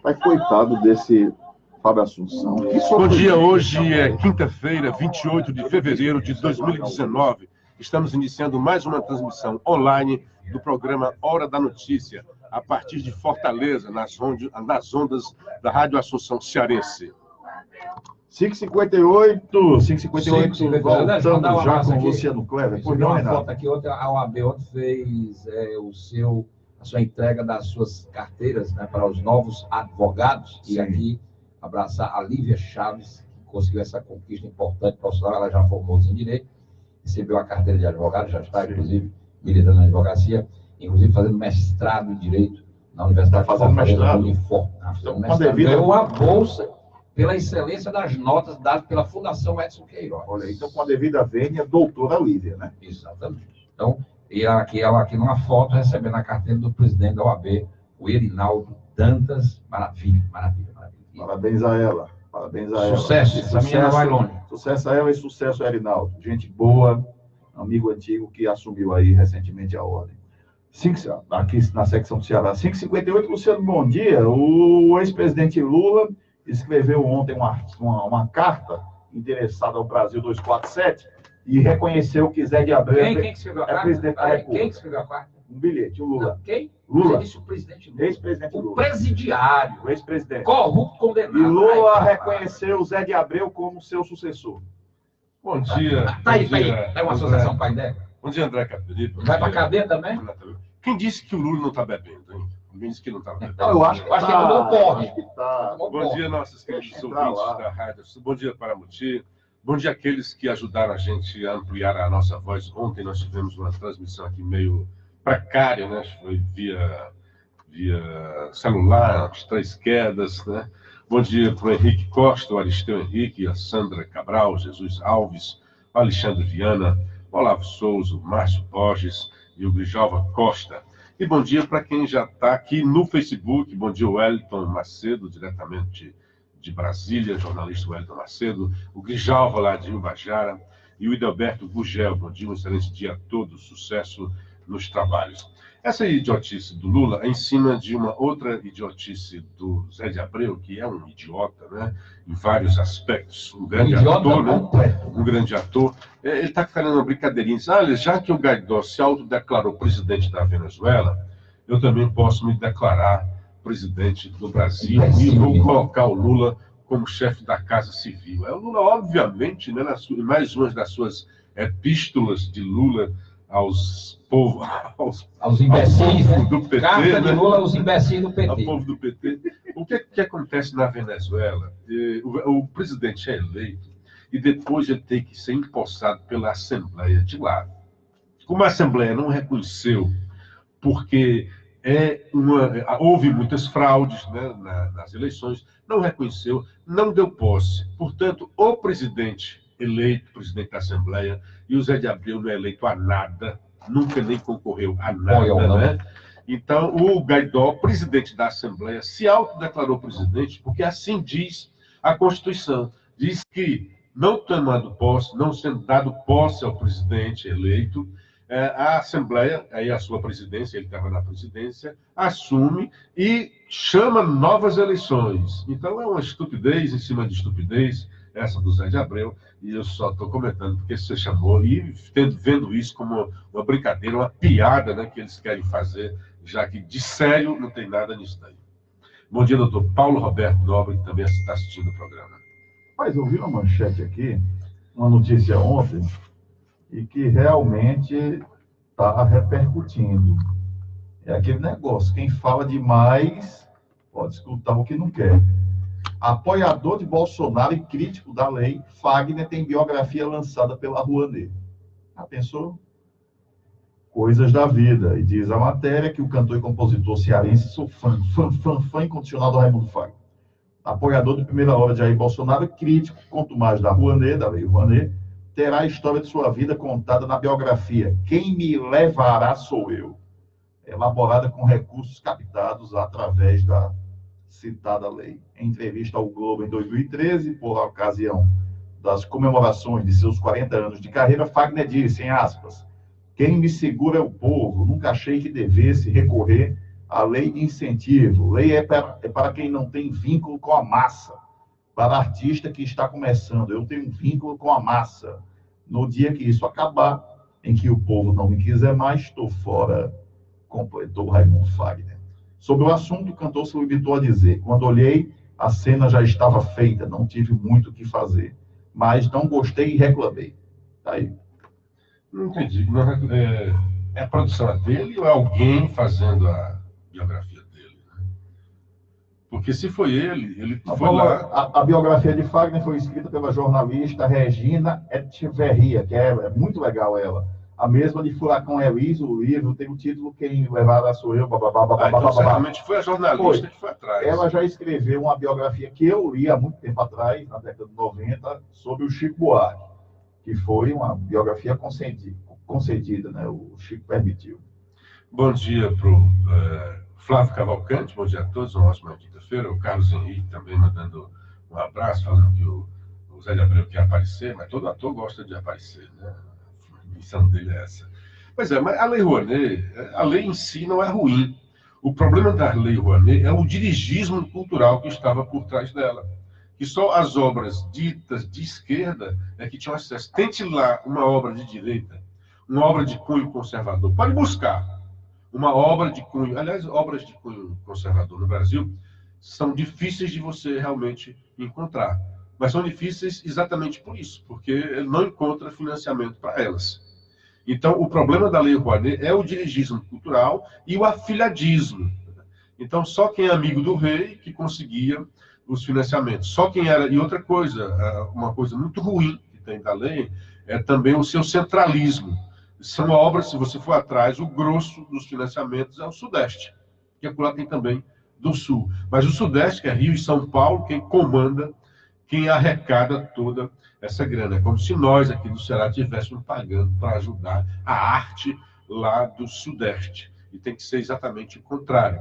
Mas coitado desse Fábio Assunção. Bom dia, hoje é quinta-feira, 28 de fevereiro de 2019. Estamos iniciando mais uma transmissão online do programa Hora da Notícia, a partir de Fortaleza, nas ondas da Rádio Assunção Cearense. 5h58, voltamos já com o Luciano Clever. Por uma foto aqui, outra, a OAB ontem fez a sua entrega das suas carteiras, né, para os novos advogados. Sim. E aqui abraçar a Lívia Chaves, que conseguiu essa conquista importante profissional. Ela já formou-se em Direito, recebeu a carteira de advogado, já está, inclusive, militando na advocacia, inclusive fazendo mestrado em Direito na Universidade de Fortaleza. Ganhou uma bolsa pela excelência das notas dadas pela Fundação Edson Queiroz. Olha, então com a devida vênia, doutora Lívia, né? Exatamente. Então, ela aqui numa foto recebendo a carteira do presidente da OAB, o Erinaldo Dantas. Maravilha. Parabéns a ela. Sucesso. Essa menina vai longe. Sucesso a ela e sucesso a Erinaldo. Gente boa, amigo antigo que assumiu aí recentemente a ordem. Aqui na secção do Ceará. 5h58, Luciano, bom dia. O ex-presidente Lula escreveu ontem uma carta endereçada ao Brasil 247 e reconheceu que Zé de Abreu quem escreveu a carta? Presidente da República. Quem escreveu a carta? Um bilhete, o Lula. Não, quem? Lula. Você disse o presidente Lula. Ex-presidente Lula. O presidiário. O ex-presidente. Corrupto, condenado. E Lula reconheceu Zé de Abreu como seu sucessor. Bom dia. Tá aí. É uma associação pai dela. Bom dia, André Capelito. Vai pra cadeia também? Quem disse que o Lula não está bebendo, hein? Alguém disse que não está bebendo. Então, eu acho que ele mandou porre. Bom dia, nossos queridos ouvintes da rádio. Bom dia, Paramuti. Bom dia àqueles que ajudaram a gente a ampliar a nossa voz. Ontem nós tivemos uma transmissão aqui meio precária, né? Foi via celular, as 3 quedas, né? Bom dia para o Henrique Costa, o Aristeu Henrique, a Sandra Cabral, Jesus Alves, o Alexandre Viana, o Olavo Souza, o Márcio Borges e o Grijalva Costa. E bom dia para quem já está aqui no Facebook. Bom dia, Wellington Macedo, diretamente de Brasília, jornalista Wellington Macedo, o Grijalva lá de Ubajara e o Idelberto Gugel. Bom dia, um excelente dia a todos, sucesso nos trabalhos. Essa idiotice do Lula é em cima de uma outra idiotice do Zé de Abreu, que é um idiota, né? Em vários aspectos. Um grande ator, né? Um grande ator. Ele está fazendo uma brincadeirinha. Diz, já que o Guaidó se autodeclarou presidente da Venezuela, eu também posso me declarar presidente do Brasil e vou colocar o Lula como chefe da Casa Civil. O Lula, obviamente, né, mais uma das suas epístolas de Lula aos imbecis, ao do PT, carta de né? Lula aos imbecis do PT. Ao povo do PT. O que acontece na Venezuela? O presidente é eleito e depois ele tem que ser empossado pela Assembleia de lá. Como a Assembleia não reconheceu, porque houve muitas fraudes, né, nas eleições, não reconheceu, não deu posse. Portanto, o presidente eleito, presidente da Assembleia, e o Zé de Abreu não é eleito a nada, nunca nem concorreu a nada, né? Então, o Guaidó, presidente da Assembleia, se autodeclarou presidente, porque assim diz a Constituição. Diz que, não sendo dado posse ao presidente eleito, a Assembleia, aí a sua presidência, ele estava na presidência, assume e chama novas eleições. Então, é uma estupidez em cima de estupidez, essa do Zé de Abreu, e eu só estou comentando porque você chamou, e vendo isso como uma brincadeira, uma piada, né, que eles querem fazer, já que de sério não tem nada nisso daí. Bom dia, doutor Paulo Roberto Nobre, que também está assistindo o programa. Mas eu vi uma manchete aqui, uma notícia ontem, e que realmente está repercutindo. É aquele negócio, quem fala demais pode escutar o que não quer. Apoiador de Bolsonaro e crítico da lei, Fagner tem biografia lançada pela Rouanet. Já pensou? Coisas da vida. E diz a matéria que o cantor e compositor cearense, sou fã incondicional do Raimundo Fagner. Apoiador de primeira hora de Jair Bolsonaro, crítico, quanto mais da Rouanet, da lei Rouanet, terá a história de sua vida contada na biografia Quem Me Levará Sou Eu, elaborada com recursos captados através da citada lei. Em entrevista ao Globo em 2013, por ocasião das comemorações de seus 40 anos de carreira, Fagner disse, em aspas, quem me segura é o povo, nunca achei que devesse recorrer a lei de incentivo. Lei é para quem não tem vínculo com a massa. Para artista que está começando, eu tenho um vínculo com a massa. No dia que isso acabar, em que o povo não me quiser mais, estou fora, completou Raimundo Fagner. Sobre o assunto, o cantor se limitou a dizer: quando olhei, a cena já estava feita, não tive muito o que fazer, mas não gostei e reclamei. Tá aí. Não entendi. É a produção dele ou é alguém fazendo a biografia dele? Né? Porque se foi ele foi lá... A biografia de Fagner foi escrita pela jornalista Regina Etcheverria, que é muito legal ela. A mesma de Furacão Elis, o livro tem o título Quem Levará Sou Eu, então certamente foi a jornalista que foi atrás. Ela já escreveu uma biografia que eu li há muito tempo atrás, na década de 90, sobre o Chico Buarque, que foi uma biografia concedida, né? O Chico permitiu. Bom dia para o Flávio Cavalcante, bom dia a todos, uma ótima quinta-feira. O Carlos Henrique também mandando um abraço, falando que o Zé de Abreu quer aparecer, mas todo ator gosta de aparecer, né? A missão dele é essa. Pois é, mas a Lei Rouanet, a lei em si não é ruim. O problema da Lei Rouanet é o dirigismo cultural que estava por trás dela. Que só as obras ditas de esquerda é que tinham acesso. Tente lá uma obra de direita, uma obra de cunho conservador. Pode buscar uma obra de cunho. Aliás, obras de cunho conservador no Brasil são difíceis de você realmente encontrar. Mas são difíceis exatamente por isso, porque não encontra financiamento para elas. Então, o problema da Lei Rouanet é o dirigismo cultural e o afilhadismo. Então, só quem é amigo do rei que conseguia os financiamentos. Só quem era... E outra coisa, uma coisa muito ruim que tem da lei, é também o seu centralismo. São obras, se você for atrás, o grosso dos financiamentos é o Sudeste, que lá tem também do Sul. Mas o Sudeste, que é Rio e São Paulo, quem comanda, quem arrecada toda essa grana. É como se nós aqui do Ceará estivéssemos pagando para ajudar a arte lá do Sudeste. E tem que ser exatamente o contrário.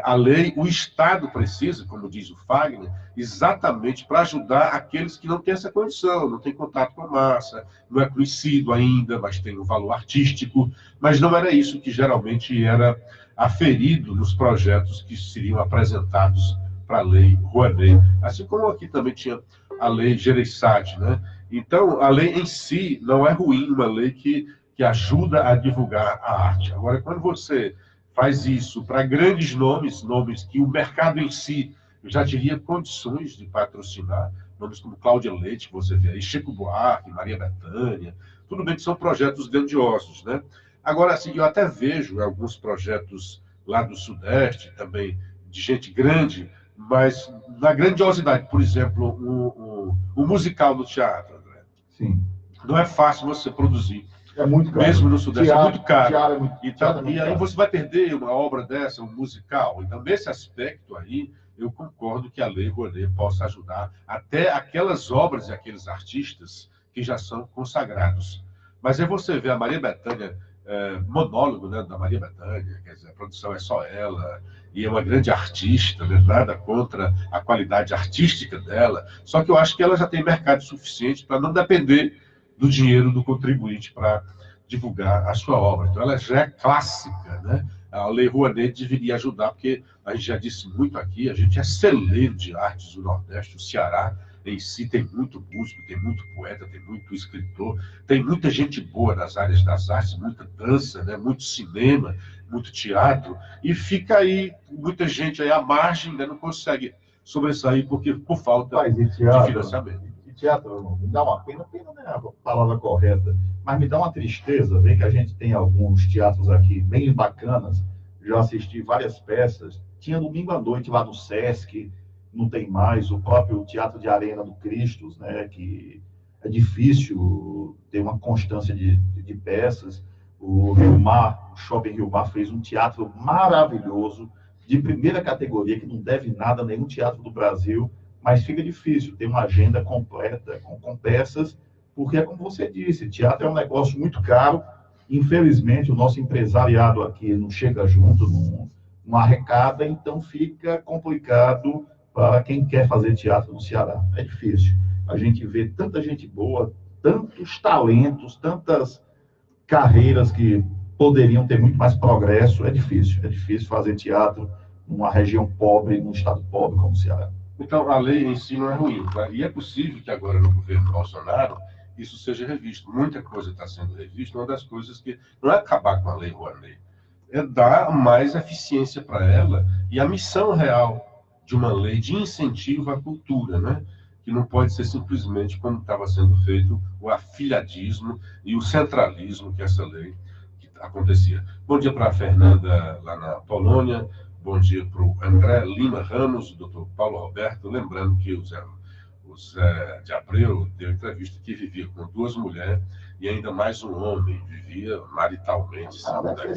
A lei, o Estado precisa, como diz o Fagner, exatamente para ajudar aqueles que não têm essa condição, não têm contato com a massa, não é conhecido ainda, mas tem um valor artístico. Mas não era isso que geralmente era aferido nos projetos que seriam apresentados para a Lei Rouanet. Assim como aqui também tinha a Lei Gereissati, né? Então, a lei em si não é ruim, uma lei que ajuda a divulgar a arte. Agora, quando você faz isso para grandes nomes, nomes que o mercado em si já teria condições de patrocinar, nomes como Cláudia Leite, que você vê aí, Chico Buarque, Maria Bethânia, tudo bem que são projetos grandiosos, né? Agora, assim, eu até vejo alguns projetos lá do Sudeste também, de gente grande, mas na grandiosidade, por exemplo, o musical do teatro, André. Sim. Não é fácil você produzir. É muito caro. Mesmo no Sudeste, é muito caro. E aí você vai perder uma obra dessa, um musical. Então, nesse aspecto aí, eu concordo que a Lei Rouanet possa ajudar até aquelas obras e aqueles artistas que já são consagrados. Mas aí você vê a Maria Bethânia, monólogo, né, da Maria Bethânia, quer dizer, a produção é só ela, e é uma grande artista, né, nada contra a qualidade artística dela, só que eu acho que ela já tem mercado suficiente para não depender do dinheiro do contribuinte para divulgar a sua obra. Então, ela já é clássica, né? A Lei Rouanet deveria ajudar, porque a gente já disse muito aqui, a gente é celeiro de artes do Nordeste, o Ceará em si tem muito músico, tem muito poeta, tem muito escritor, tem muita gente boa nas áreas das artes, muita dança, né? Muito cinema, muito teatro, e fica aí muita gente aí à margem, né? Não consegue sobressair por falta de financiamento. Teatro me dá uma pena não é a palavra correta, mas me dá uma tristeza ver que a gente tem alguns teatros aqui bem bacanas. Já assisti várias peças. Tinha domingo à noite lá no Sesc, não tem mais. O próprio Teatro de Arena do Cristos, né, que é difícil ter uma constância de peças. O Rio Mar, o Shopping Rio Mar, fez um teatro maravilhoso, de primeira categoria, que não deve nada a nenhum teatro do Brasil. Mas fica difícil ter uma agenda completa com peças, porque é como você disse, teatro é um negócio muito caro. Infelizmente, o nosso empresariado aqui não chega junto, não arrecada, então fica complicado para quem quer fazer teatro no Ceará. É difícil. A gente vê tanta gente boa, tantos talentos, tantas carreiras que poderiam ter muito mais progresso. É difícil fazer teatro numa região pobre, num estado pobre como o Ceará. Então, a lei em si não é ruim, tá? E é possível que agora no governo Bolsonaro isso seja revisto. Muita coisa está sendo revista. Uma das coisas que não é acabar com a lei Rouanet, é dar mais eficiência para ela e a missão real de uma lei de incentivo à cultura, né? Que não pode ser simplesmente como estava sendo feito o afilhadismo e o centralismo que essa lei acontecia. Bom dia para a Fernanda, lá na Polônia. Bom dia para o André Lima Ramos, o doutor Paulo Roberto. Lembrando que o Zé de Abreu deu entrevista que vivia com 2 mulheres e ainda mais um homem, vivia maritalmente.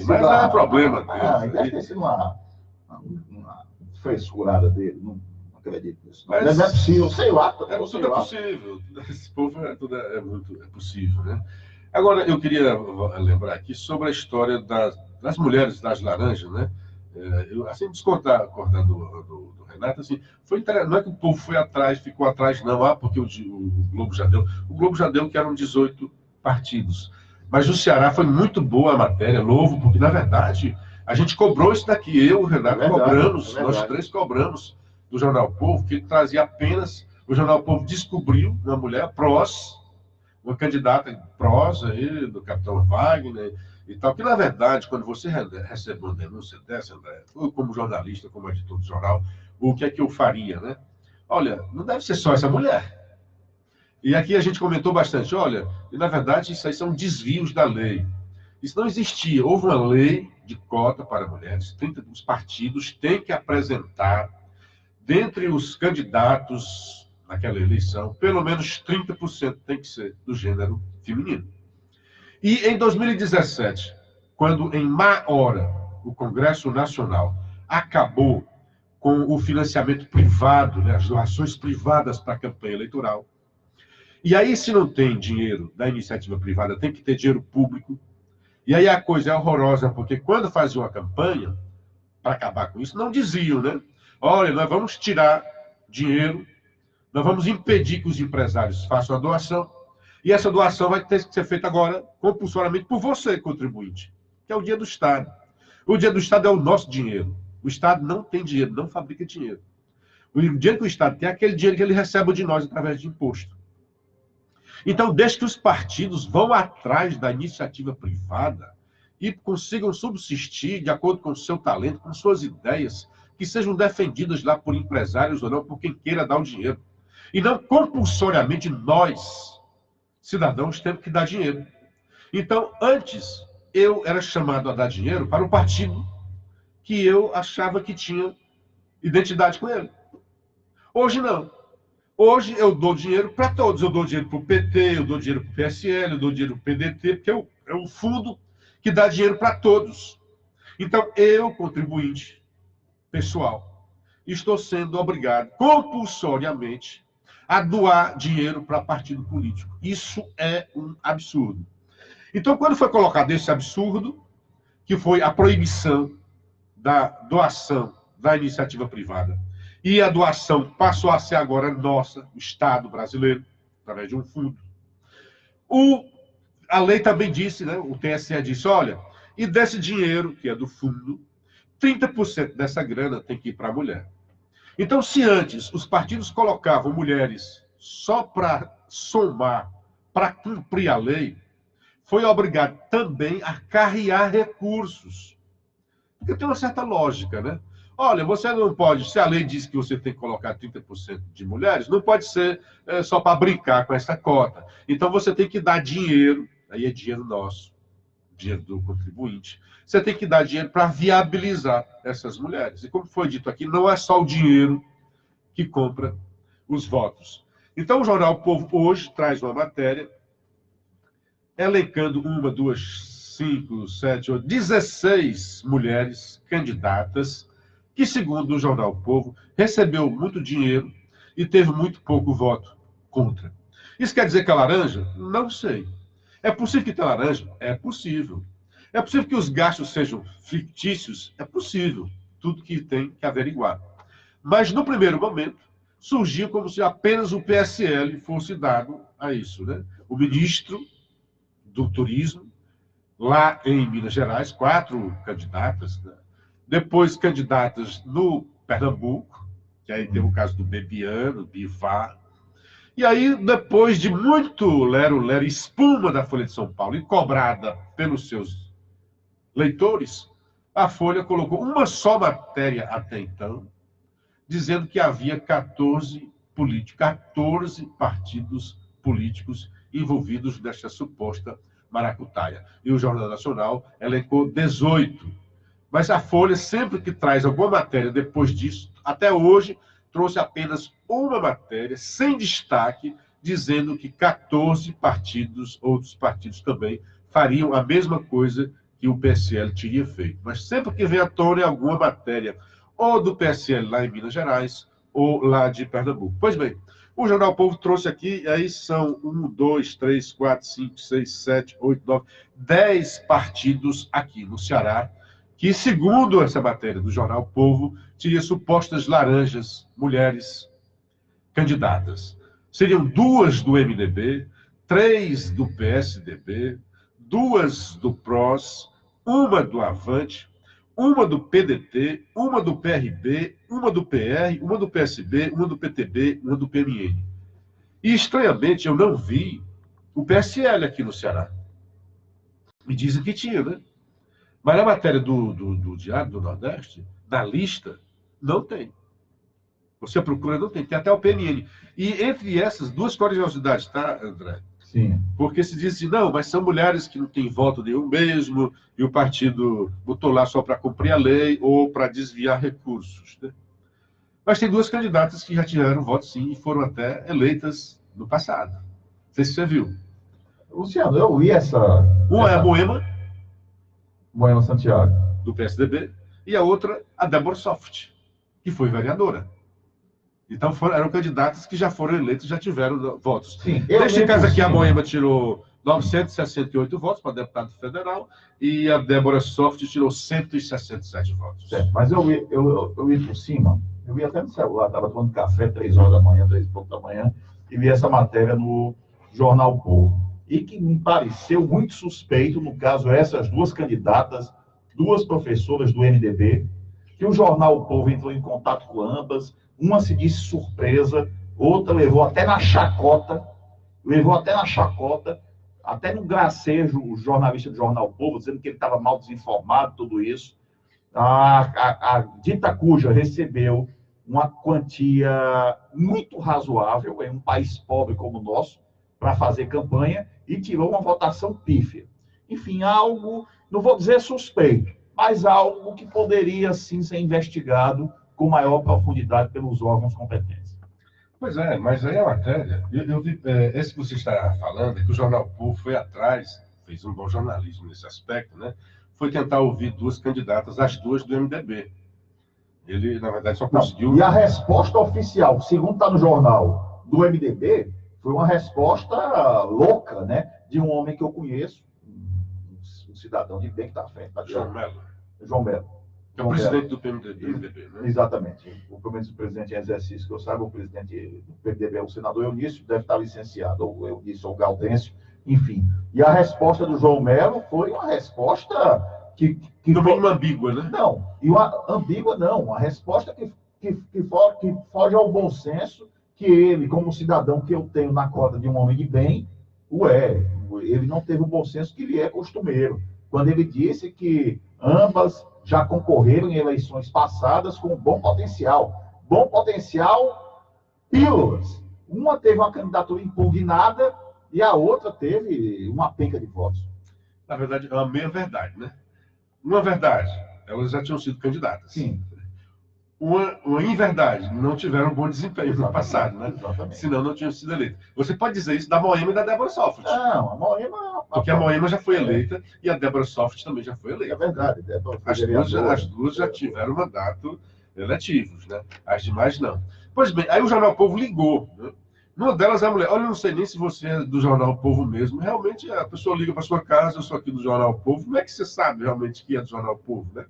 Mas não é problema dele. Deve ter sido uma frescurada dele, não acredito nisso. Mas não é possível, sei lá. Tudo é possível. Esse povo é possível, né? Agora, eu queria lembrar aqui sobre a história das mulheres das laranjas, né? Eu, assim, discordando do Renato, assim, não é que o povo foi atrás, ficou atrás, não, porque o Globo já deu. O Globo já deu que eram 18 partidos. Mas no Ceará foi muito boa a matéria, novo, porque, na verdade, a gente cobrou isso daqui. Eu, o Renato, cobramos, nós 3 cobramos do Jornal Povo, que trazia apenas. O Jornal Povo descobriu uma mulher prós, uma candidata prós aí, do capitão Wagner e tal, que na verdade, quando você recebe uma denúncia dessa, André, como jornalista, como editor do jornal, o que é que eu faria, né? Olha, não deve ser só essa mulher. E aqui a gente comentou bastante, olha, e na verdade isso aí são desvios da lei. Isso não existia. Houve uma lei de cota para mulheres, os partidos têm que apresentar, dentre os candidatos naquela eleição, pelo menos 30% tem que ser do gênero feminino. E em 2017, quando em má hora o Congresso Nacional acabou com o financiamento privado, né, as doações privadas para a campanha eleitoral, e aí se não tem dinheiro da iniciativa privada, tem que ter dinheiro público, e aí a coisa é horrorosa, porque quando faziam a campanha, para acabar com isso, não diziam, né? Olha, nós vamos tirar dinheiro, nós vamos impedir que os empresários façam a doação, e essa doação vai ter que ser feita agora, compulsoriamente, por você, contribuinte, que é o dia do Estado. O dia do Estado é o nosso dinheiro. O Estado não tem dinheiro, não fabrica dinheiro. O dinheiro que o Estado tem é aquele dinheiro que ele recebe de nós através de imposto. Então, desde que os partidos vão atrás da iniciativa privada e consigam subsistir de acordo com o seu talento, com suas ideias, que sejam defendidas lá por empresários ou não, por quem queira dar o dinheiro. E não compulsoriamente nós, cidadãos, temos que dar dinheiro. Então, antes, eu era chamado a dar dinheiro para um partido que eu achava que tinha identidade com ele. Hoje, não. Hoje, eu dou dinheiro para todos. Eu dou dinheiro para o PT, eu dou dinheiro para o PSL, eu dou dinheiro para o PDT, porque é um fundo que dá dinheiro para todos. Então, eu, contribuinte pessoal, estou sendo obrigado, compulsoriamente, a doar dinheiro para partido político. Isso é um absurdo. Então, quando foi colocado esse absurdo, que foi a proibição da doação da iniciativa privada, e a doação passou a ser agora nossa, o Estado brasileiro, através de um fundo, a lei também disse, né, o TSE disse, olha, e desse dinheiro, que é do fundo, 30% dessa grana tem que ir para a mulher. Então, se antes os partidos colocavam mulheres só para somar, para cumprir a lei, foi obrigado também a carrear recursos. Porque tem uma certa lógica, né? Olha, você não pode, se a lei diz que você tem que colocar 30% de mulheres, não pode ser só para brincar com essa cota. Então, você tem que dar dinheiro, aí é dinheiro nosso, dinheiro do contribuinte, você tem que dar dinheiro para viabilizar essas mulheres. E como foi dito aqui, não é só o dinheiro que compra os votos. Então, o Jornal Povo hoje traz uma matéria elencando 1, 2, 5, 7, 8, 16 mulheres candidatas que, segundo o Jornal Povo, recebeu muito dinheiro e teve muito pouco voto contra. Isso quer dizer que é laranja? Não sei. É possível que tenha laranja? É possível. É possível que os gastos sejam fictícios? É possível. Tudo que tem que averiguar. Mas, no primeiro momento, surgiu como se apenas o PSL fosse dado a isso, né? O ministro do Turismo lá em Minas Gerais, 4 candidatas, né? Depois candidatas no Pernambuco, que aí teve o caso do Bebiano, Bivar. E aí, depois de muito lero-lero, espuma da Folha de São Paulo, e cobrada pelos seus leitores, a Folha colocou uma só matéria até então, dizendo que havia 14 partidos políticos envolvidos nesta suposta maracutaia. E o Jornal Nacional elencou 18. Mas a Folha, sempre que traz alguma matéria depois disso, até hoje, trouxe apenas uma matéria, sem destaque, dizendo que 14 partidos, outros partidos também, fariam a mesma coisa que o PSL teria feito. Mas sempre que vem à tona é alguma matéria, ou do PSL lá em Minas Gerais, ou lá de Pernambuco. Pois bem, o Jornal Povo trouxe aqui, e aí são 1, 2, 3, 4, 5, 6, 7, 8, 9, 10 partidos aqui no Ceará, que, segundo essa matéria do Jornal Povo, teria supostas laranjas, mulheres candidatas. Seriam 2 do MDB, 3 do PSDB, 2 do PROS, 1 do Avante, 1 do PDT, 1 do PRB, 1 do PR, 1 do PSB, 1 do PTB, 1 do PMN. E, estranhamente, eu não vi o PSL aqui no Ceará. Me dizem que tinha, né? Mas na matéria do Diário do Nordeste, na lista, não tem. Você procura, não tem. Tem até o PMN. E entre essas, 2 curiosidades, tá, André? Sim. Porque se diz assim, não, mas são mulheres que não têm voto nenhum mesmo, e o partido botou lá só para cumprir a lei ou para desviar recursos, né? Mas tem 2 candidatas que já tiveram voto, sim, e foram até eleitas no passado. Não sei se você viu. Luciano, eu vi essa... Uma é a Moema Santiago, do PSDB, e a outra, a Débora Soft, que foi vereadora. Então, eram candidatas que já foram eleitas, já tiveram votos. Sim, Neste caso aqui, a Moema tirou 968 votos para deputado federal e a Débora Soft tirou 167 votos. Certo, mas eu vi por cima, eu vi até no celular, estava tomando café 3 horas da manhã, 3 e pouco da manhã, e vi essa matéria no Jornal Povo. E que me pareceu muito suspeito, no caso, essas 2 candidatas, 2 professoras do MDB, que o Jornal O Povo entrou em contato com ambas, uma se disse surpresa, outra levou até na chacota, até no gracejo, o jornalista do Jornal O Povo, dizendo que ele estava mal desinformado, tudo isso. A dita cuja recebeu uma quantia muito razoável em um país pobre como o nosso, para fazer campanha, e tirou uma votação pífia. Enfim, algo, não vou dizer suspeito, mas algo que poderia, sim, ser investigado com maior profundidade pelos órgãos competentes. Pois é, mas aí a matéria, esse que você está falando, é que o Jornal Povo foi atrás, fez um bom jornalismo nesse aspecto, né? Foi tentar ouvir 2 candidatas, as 2 do MDB. Ele, na verdade, só conseguiu... Não, e a resposta oficial, segundo está no jornal do MDB, foi uma resposta louca, né? De um homem que eu conheço, um cidadão de bem que está à frente. Tá? João Melo. João Melo. É o presidente do PMDB, né? Exatamente. O presidente em exercício, que eu saiba, o presidente do PMDB é o senador Eunício, deve estar licenciado, ou Eunício ou Gaudêncio, enfim. E a resposta do João Melo foi uma resposta que no mínimo ambígua, né? Não, e uma ambígua não, uma resposta que foge ao bom senso, que ele, como cidadão que eu tenho na cota de um homem de bem, ele não teve o bom senso que lhe é costumeiro, quando ele disse que ambas já concorreram em eleições passadas com bom potencial. Bom potencial, pílulas. Uma teve uma candidatura impugnada e a outra teve uma penca de votos. Na verdade, é uma meia-verdade, né? Uma verdade, elas já tinham sido candidatas. Sim. Uma inverdade, não tiveram bom desempenho no passado, né? Exatamente. Senão não tinham sido eleitas. Você pode dizer isso da Moema e da Débora Soft. Não, a Moema... Porque a Moema já foi eleita e a Débora Soft também já foi eleita. É verdade. As duas já tiveram mandato eletivos, né? As demais não. Pois bem, aí o Jornal Povo ligou, né? Uma delas é a mulher, olha, eu não sei nem se você é do Jornal Povo mesmo. Realmente, a pessoa liga para sua casa, eu sou aqui do Jornal Povo. Como é que você sabe realmente que é do Jornal Povo, né?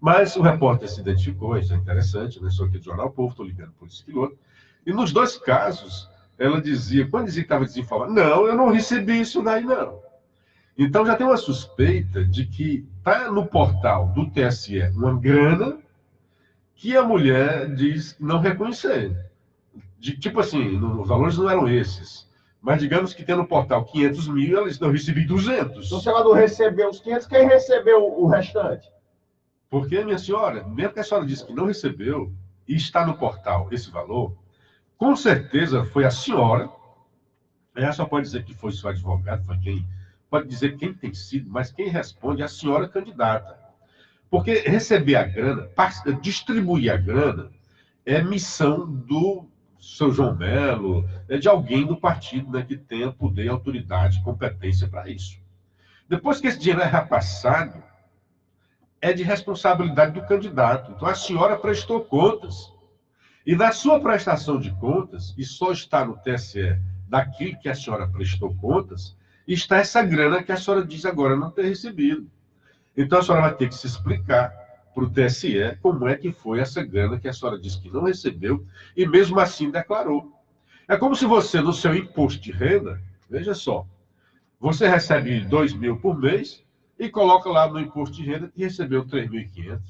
Mas o repórter se identificou, isso é interessante, né? Sou aqui do Jornal Povo, estou ligando por esse piloto. E nos 2 casos, ela dizia, quando dizia que estava desinformada, não, eu não recebi isso daí, não. Então já tem uma suspeita de que está no portal do TSE uma grana que a mulher diz não reconhecer. Tipo assim, os valores não eram esses. Mas digamos que tem no portal 500 mil, eles não recebi 200. Então, se ela não recebeu os 500, quem recebeu o restante? Porque, minha senhora, mesmo que a senhora disse que não recebeu e está no portal esse valor, com certeza foi a senhora. Ela só pode dizer que foi seu advogado, foi quem. Pode dizer quem tem sido, mas quem responde é a senhora candidata. Porque receber a grana, distribuir a grana, é missão do seu João Melo, é de alguém do partido, né, que tenha poder, autoridade, competência para isso. Depois que esse dinheiro é repassado, é de responsabilidade do candidato. Então a senhora prestou contas. E na sua prestação de contas, e só está no TSE daquilo que a senhora prestou contas, está essa grana que a senhora diz agora não ter recebido. Então a senhora vai ter que se explicar para o TSE como é que foi essa grana que a senhora disse que não recebeu e mesmo assim declarou. É como se você, no seu imposto de renda, veja só, você recebe 2 mil por mês e coloca lá no imposto de renda que recebeu 3.500.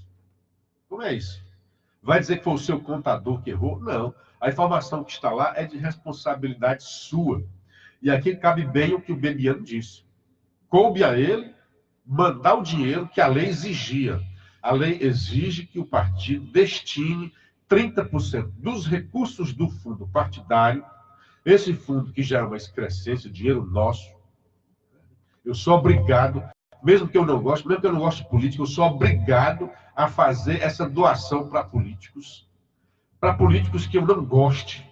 Como é isso? Vai dizer que foi o seu contador que errou? Não. A informação que está lá é de responsabilidade sua. E aqui cabe bem o que o Bebiano disse. Coube a ele mandar o dinheiro que a lei exigia. A lei exige que o partido destine 30% dos recursos do fundo partidário, esse fundo que já é uma excrescência, dinheiro nosso. Eu sou obrigado, mesmo que eu não goste, mesmo que eu não goste de política, eu sou obrigado a fazer essa doação para políticos que eu não goste,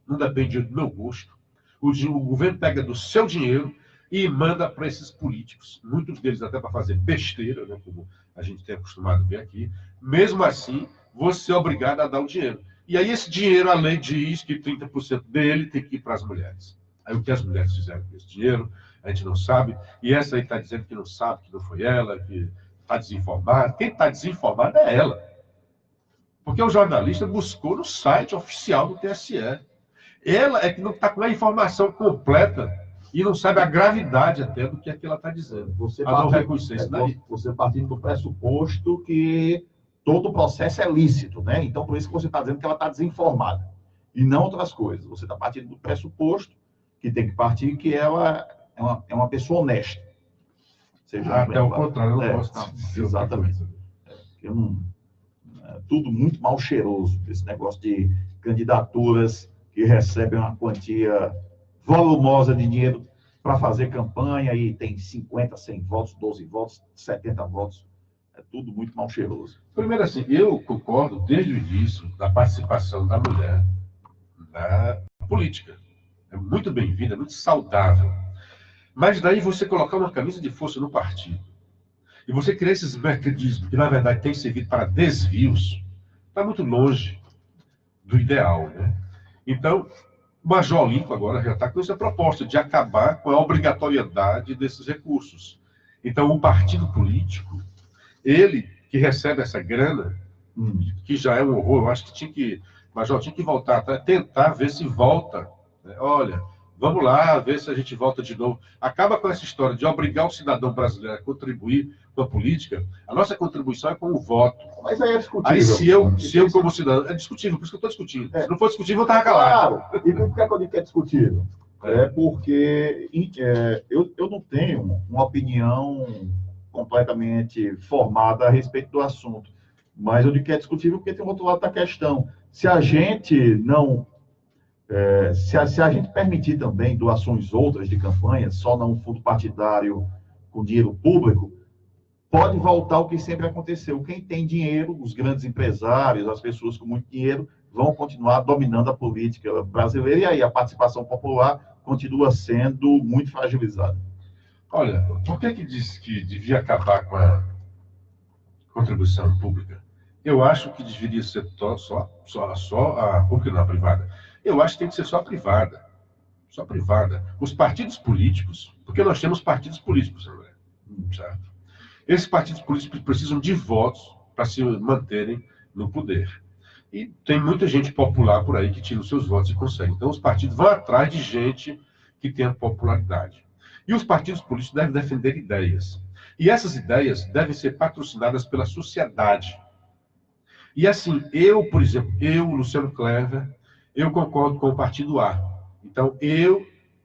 não depende do meu gosto. O governo pega do seu dinheiro e manda para esses políticos, muitos deles até para fazer besteira, né, como a gente tem acostumado a ver aqui. Mesmo assim, você é obrigado a dar o dinheiro. E aí esse dinheiro, a lei diz que 30% dele tem que ir para as mulheres. Aí o que as mulheres fizeram com esse dinheiro, a gente não sabe. E essa aí está dizendo que não sabe, que não foi ela, que está desinformada. Quem está desinformada é ela. Porque o jornalista buscou no site oficial do TSE. Ela é que não está com a informação completa e não sabe a gravidade até do que é que ela está dizendo. Você partindo do pressuposto que todo o processo é lícito, né? Então, por isso que você está dizendo que ela está desinformada. E não outras coisas. Você está partindo do pressuposto que tem que partir que ela é uma pessoa honesta. Até o contrário, eu não gosto. Exatamente. Tudo muito mal cheiroso, esse negócio de candidaturas que recebem uma quantia volumosa de dinheiro para fazer campanha e tem 50, 100 votos, 12 votos, 70 votos. É tudo muito mal cheiroso. Primeiro, assim, eu concordo desde o início da participação da mulher na política. É muito bem-vinda, é muito saudável. Mas daí você colocar uma camisa de força no partido e você criar esses mecanismos que, na verdade, têm servido para desvios, está muito longe do ideal, né? Então, o Major Olímpio agora já está com essa proposta de acabar com a obrigatoriedade desses recursos. Então, o partido político, ele que recebe essa grana, que já é um horror, eu acho que Major, tinha que voltar, tentar ver se volta. Né? Olha, vamos lá, ver se a gente volta de novo. Acaba com essa história de obrigar o cidadão brasileiro a contribuir com a política. A nossa contribuição é com o voto. Mas aí é discutível. Aí se eu como cidadão... É discutível, por isso que eu estou discutindo. Se não for discutível, eu estava calado. Claro. E por que eu digo que é discutível? É porque eu não tenho uma opinião completamente formada a respeito do assunto. Mas eu digo que é discutível porque tem um outro lado da questão. Se a gente não... se a gente permitir também doações outras de campanha, só não um fundo partidário com dinheiro público, pode voltar o que sempre aconteceu. Quem tem dinheiro, os grandes empresários, as pessoas com muito dinheiro, vão continuar dominando a política brasileira, e aí a participação popular continua sendo muito fragilizada. Olha, por que diz que devia acabar com a contribuição pública? Eu acho que deveria ser só a pública, não a privada. Eu acho que tem que ser só a privada. Só a privada. Os partidos políticos, porque nós temos partidos políticos, André, certo? Esses partidos políticos precisam de votos para se manterem no poder. E tem muita gente popular por aí que tira os seus votos e consegue. Então, os partidos vão atrás de gente que tenha popularidade. E os partidos políticos devem defender ideias. E essas ideias devem ser patrocinadas pela sociedade. E assim, por exemplo, Luciano Clever, eu concordo com o Partido A. Então,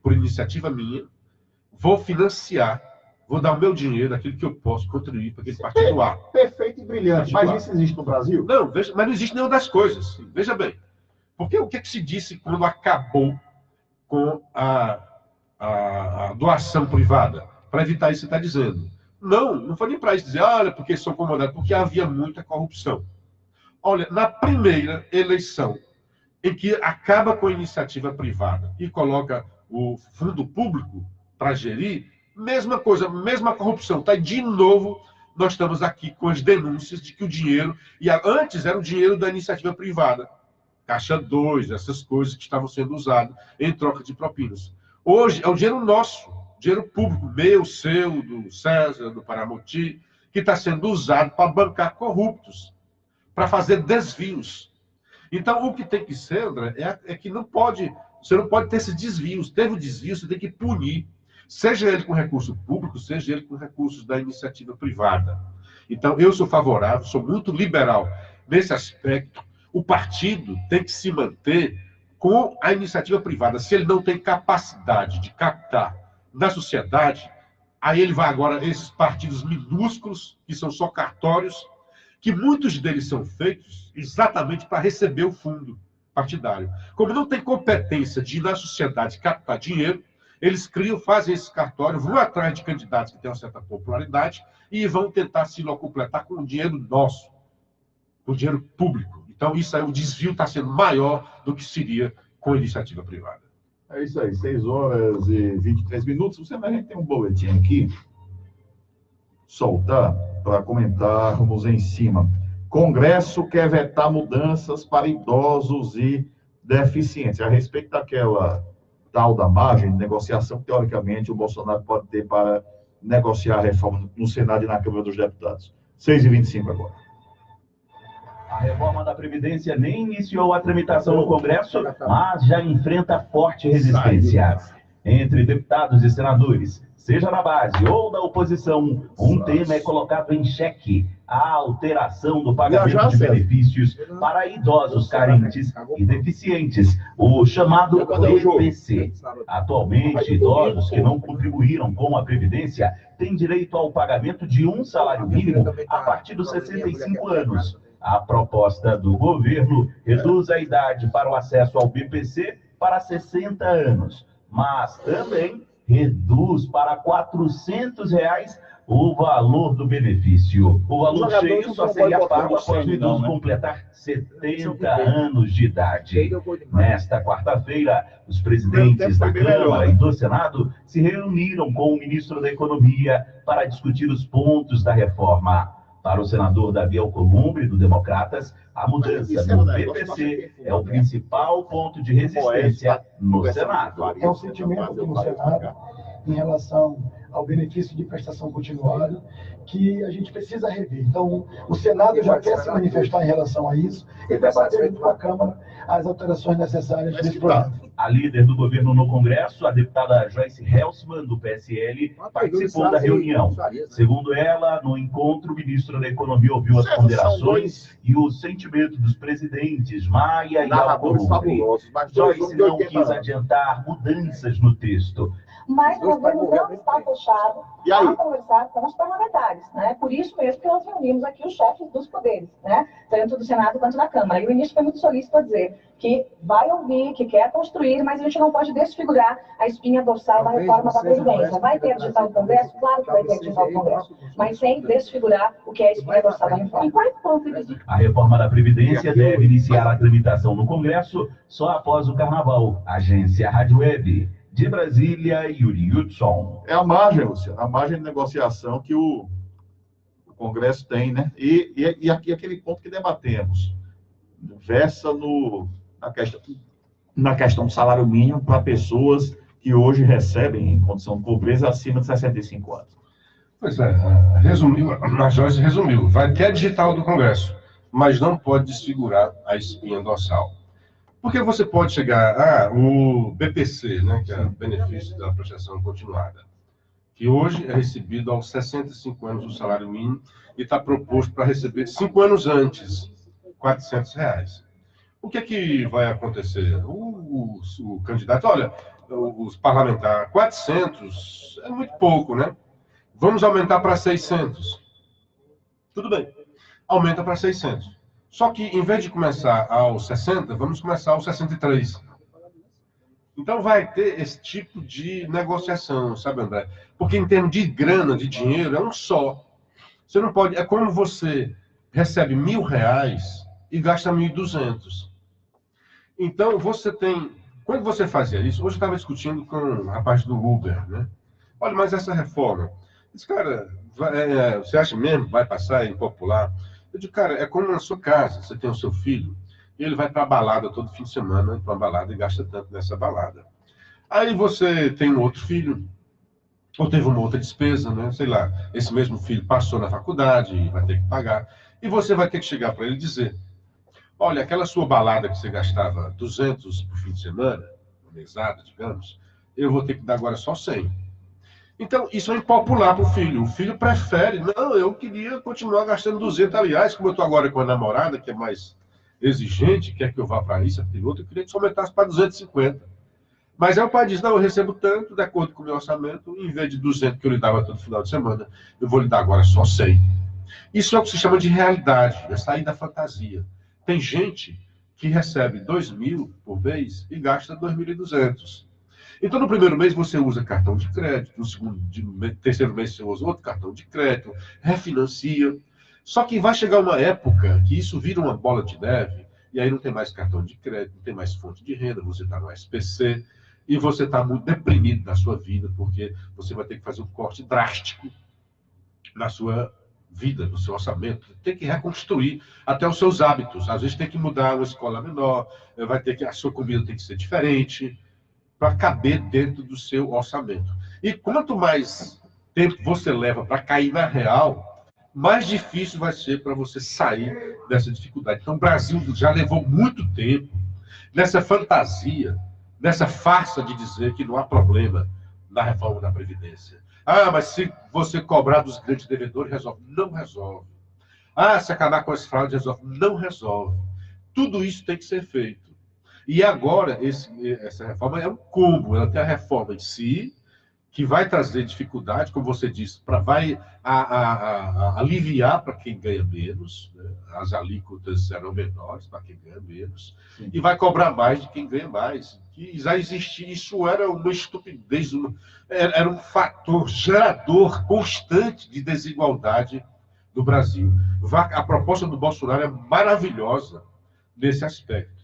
por iniciativa minha, vou financiar, vou dar o meu dinheiro, aquilo que eu posso contribuir para aquele Partido A. Perfeito e brilhante. Mas isso existe no Brasil? Não, mas não existe nenhuma das coisas. Veja bem. Porque o que se disse quando acabou com a doação privada? Para evitar isso que você está dizendo. Não foi nem para isso dizer, olha, porque são comandados, porque havia muita corrupção. Olha, na primeira eleição, em que acaba com a iniciativa privada e coloca o fundo público para gerir, mesma coisa, mesma corrupção. Tá? De novo, nós estamos aqui com as denúncias de que o dinheiro, antes era o dinheiro da iniciativa privada, Caixa 2, essas coisas que estavam sendo usadas em troca de propinas. Hoje é o dinheiro nosso, dinheiro público, meu, seu, do César, do Paramoti, que está sendo usado para bancar corruptos, para fazer desvios. Então, o que tem que ser, André, é que você não pode ter esses desvios. Teve o desvio, você tem que punir. Seja ele com recurso público, seja ele com recursos da iniciativa privada. Então, eu sou favorável, sou muito liberal nesse aspecto. O partido tem que se manter com a iniciativa privada. Se ele não tem capacidade de captar na sociedade, aí ele vai agora, esses partidos minúsculos, que são só cartórios, que muitos deles são feitos exatamente para receber o fundo partidário. Como não tem competência de ir na sociedade captar dinheiro, eles fazem esse cartório, vão atrás de candidatos que têm uma certa popularidade e vão tentar se locupletar com o dinheiro nosso, com o dinheiro público. Então, isso aí, o desvio está sendo maior do que seria com a iniciativa privada. É isso aí, 6 horas e 23 minutos. Você vai ter um boletim aqui, soltar, para comentarmos em cima. Congresso quer vetar mudanças para idosos e deficientes. A respeito daquela tal da margem de negociação que, teoricamente, o Bolsonaro pode ter para negociar a reforma no Senado e na Câmara dos Deputados. 6h25 agora. A reforma da Previdência nem iniciou a tramitação no Congresso, mas já enfrenta forte resistência. Entre deputados e senadores, seja na base ou da oposição, um tema é colocado em xeque: a alteração do pagamento de benefícios para idosos carentes e deficientes, o chamado BPC. Atualmente, idosos que não contribuíram com a Previdência têm direito ao pagamento de um salário mínimo a partir dos 65 anos. A proposta do governo reduz a idade para o acesso ao BPC para 60 anos, mas também reduz para R$ 400 o valor do benefício. O valor cheio só seria pago após o idoso completar 70 anos de idade. Nesta quarta-feira, os presidentes da Câmara e do Senado se reuniram com o ministro da Economia para discutir os pontos da reforma. Para o senador Davi Alcolumbre, do Democratas, a mudança no BPC é o principal ponto de resistência no Senado. É um sentimento aqui no Senado em relação ao benefício de prestação continuada, que a gente precisa rever. Então, o Senado já quer se manifestar em relação a isso e debater junto com a Câmara as alterações necessárias nesse projeto. A líder do governo no Congresso, a deputada Joyce Helsmann, do PSL, participou da reunião. Segundo ela, no encontro, o ministro da Economia ouviu as ponderações e o sentimento dos presidentes Maia e Alcolumbre. Joyce não quis adiantar mudanças no texto. Mas o governo não está fechado a conversar com os parlamentares, né? Por isso mesmo que nós reunimos aqui os chefes dos poderes, né? Tanto do Senado quanto da Câmara. E o ministro foi muito solícito a dizer que vai ouvir, que quer construir, mas a gente não pode desfigurar a espinha dorsal da reforma da Previdência. Vai ter que digitar o Congresso? Claro que vai ter que digitar o Congresso, mas sem desfigurar o que é a espinha dorsal da reforma. A reforma da Previdência deve iniciar a tramitação no Congresso só após o Carnaval. Agência Rádio Web. De Brasília, Yuri Hudson. É a margem, Luciano, a margem de negociação que o Congresso tem, né? E aqui aquele ponto que debatemos, versa na questão do salário mínimo para pessoas que hoje recebem em condição de pobreza acima de 65 anos. Pois é, a Joyce resumiu. Quer digital do Congresso, mas não pode desfigurar a espinha dorsal. Porque você pode chegar o BPC, né, que é o benefício da prestação continuada. que hoje é recebido aos 65 anos do salário mínimo e está proposto para receber 5 anos antes, R$ 400. O que é que vai acontecer? O candidato, olha, os parlamentares, 400 é muito pouco, né? Vamos aumentar para 600. Tudo bem, aumenta para 600. Só que, em vez de começar aos 60, vamos começar aos 63. Então, vai ter esse tipo de negociação, sabe, André? Porque, em termos de grana, de dinheiro, é um só. Você não pode... É como você recebe R$ 1.000 e gasta 1.200. Então, você tem... Quando você fazia isso... Hoje eu estava discutindo com o rapaz do Uber, né? Olha, mas essa reforma... Esse cara, você acha mesmo que vai passar impopular? Eu digo, cara, é como na sua casa. Você tem o seu filho, e ele vai para a balada todo fim de semana, para a balada e gasta tanto nessa balada. Aí você tem um outro filho, ou teve uma outra despesa, né? Sei lá, esse mesmo filho passou na faculdade e vai ter que pagar. E você vai ter que chegar para ele e dizer, olha, aquela sua balada que você gastava 200 por fim de semana, mesada, digamos, eu vou ter que dar agora só 100. Então, isso é impopular para o filho. O filho prefere, não, eu queria continuar gastando 200. Aliás, como eu estou agora com a namorada, que é mais exigente, quer que eu vá para isso, aquele outro, eu queria que isso aumentasse para 250. Mas aí o pai diz, não, eu recebo tanto, de acordo com o meu orçamento, em vez de 200 que eu lhe dava todo final de semana, eu vou lhe dar agora só 100. Isso é o que se chama de realidade, é sair da fantasia. Tem gente que recebe 2.000 por mês e gasta 2.200. Então, no primeiro mês, você usa cartão de crédito, no segundo, terceiro mês, você usa outro cartão de crédito, refinancia. Só que vai chegar uma época que isso vira uma bola de neve, e aí não tem mais cartão de crédito, não tem mais fonte de renda, você está no SPC, e você está muito deprimido na sua vida, porque você vai ter que fazer um corte drástico na sua vida, no seu orçamento. Tem que reconstruir até os seus hábitos. Às vezes tem que mudar uma escola menor, a sua comida tem que ser diferente, para caber dentro do seu orçamento. E quanto mais tempo você leva para cair na real, mais difícil vai ser para você sair dessa dificuldade. Então, o Brasil já levou muito tempo nessa fantasia, nessa farsa de dizer que não há problema na reforma da Previdência. Ah, mas se você cobrar dos grandes devedores, resolve. Não resolve. Ah, se acabar com as fraudes, resolve. Não resolve. Tudo isso tem que ser feito. E agora, essa reforma é um combo. Ela tem a reforma em si, que vai trazer dificuldade, como você disse, vai aliviar para quem ganha menos, né? As alíquotas serão menores para quem ganha menos, e vai cobrar mais de quem ganha mais. Que já existia, isso era uma estupidez, era um fator gerador constante de desigualdade no Brasil. A proposta do Bolsonaro é maravilhosa nesse aspecto.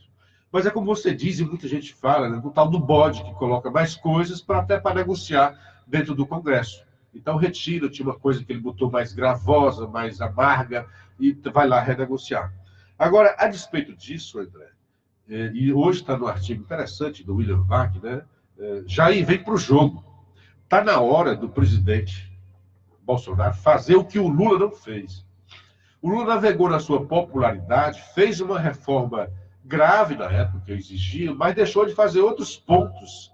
Mas é como você diz, e muita gente fala, né, do tal do bode, que coloca mais coisas até para negociar dentro do Congresso. Então retira, tinha uma coisa que ele botou mais gravosa, mais amarga, e vai lá renegociar. Agora, a despeito disso, André, e hoje está no artigo interessante do William Vac, né, Jair vem para o jogo. Está na hora do presidente Bolsonaro fazer o que o Lula não fez. O Lula navegou na sua popularidade, fez uma reforma grave na época que exigia, mas deixou de fazer outros pontos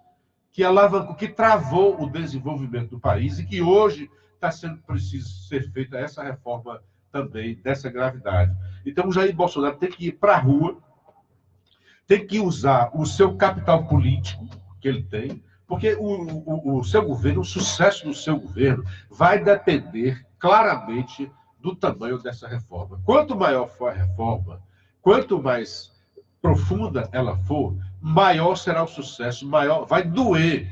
que alavancou, que travou o desenvolvimento do país e que hoje está sendo preciso ser feita essa reforma também dessa gravidade. Então, o Jair Bolsonaro tem que ir para a rua, tem que usar o seu capital político que ele tem, porque o seu governo, o sucesso do seu governo vai depender claramente do tamanho dessa reforma. Quanto maior for a reforma, quanto mais profunda ela for, maior será o sucesso, maior vai doer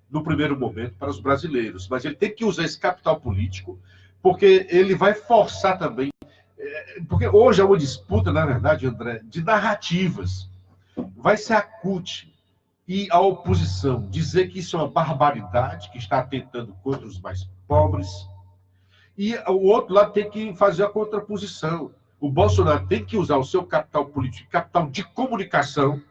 no primeiro momento para os brasileiros. Mas ele tem que usar esse capital político, porque ele vai forçar também. Porque hoje é uma disputa, na verdade, André, de narrativas. Vai ser a CUT e a oposição dizer que isso é uma barbaridade, que está atentando contra os mais pobres, e o outro lado tem que fazer a contraposição. O Bolsonaro tem que usar o seu capital político, capital de comunicação,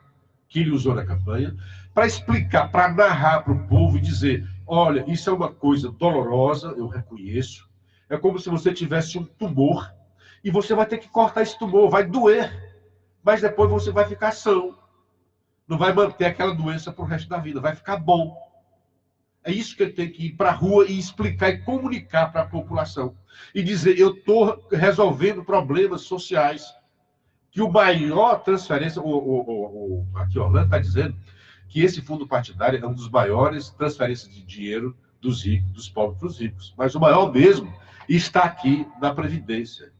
que ele usou na campanha, para explicar, para narrar para o povo e dizer, olha, isso é uma coisa dolorosa, eu reconheço, é como se você tivesse um tumor, e você vai ter que cortar esse tumor, vai doer, mas depois você vai ficar são. Não vai manter aquela doença para o resto da vida, vai ficar bom. É isso que ele tem que ir para a rua e explicar e comunicar para a população. E dizer, eu estou resolvendo problemas sociais. Que o maior transferência, aqui Orlando está dizendo que esse fundo partidário é um dos maiores transferências de dinheiro dos ricos, dos pobres para os ricos. Mas o maior mesmo está aqui na Previdência.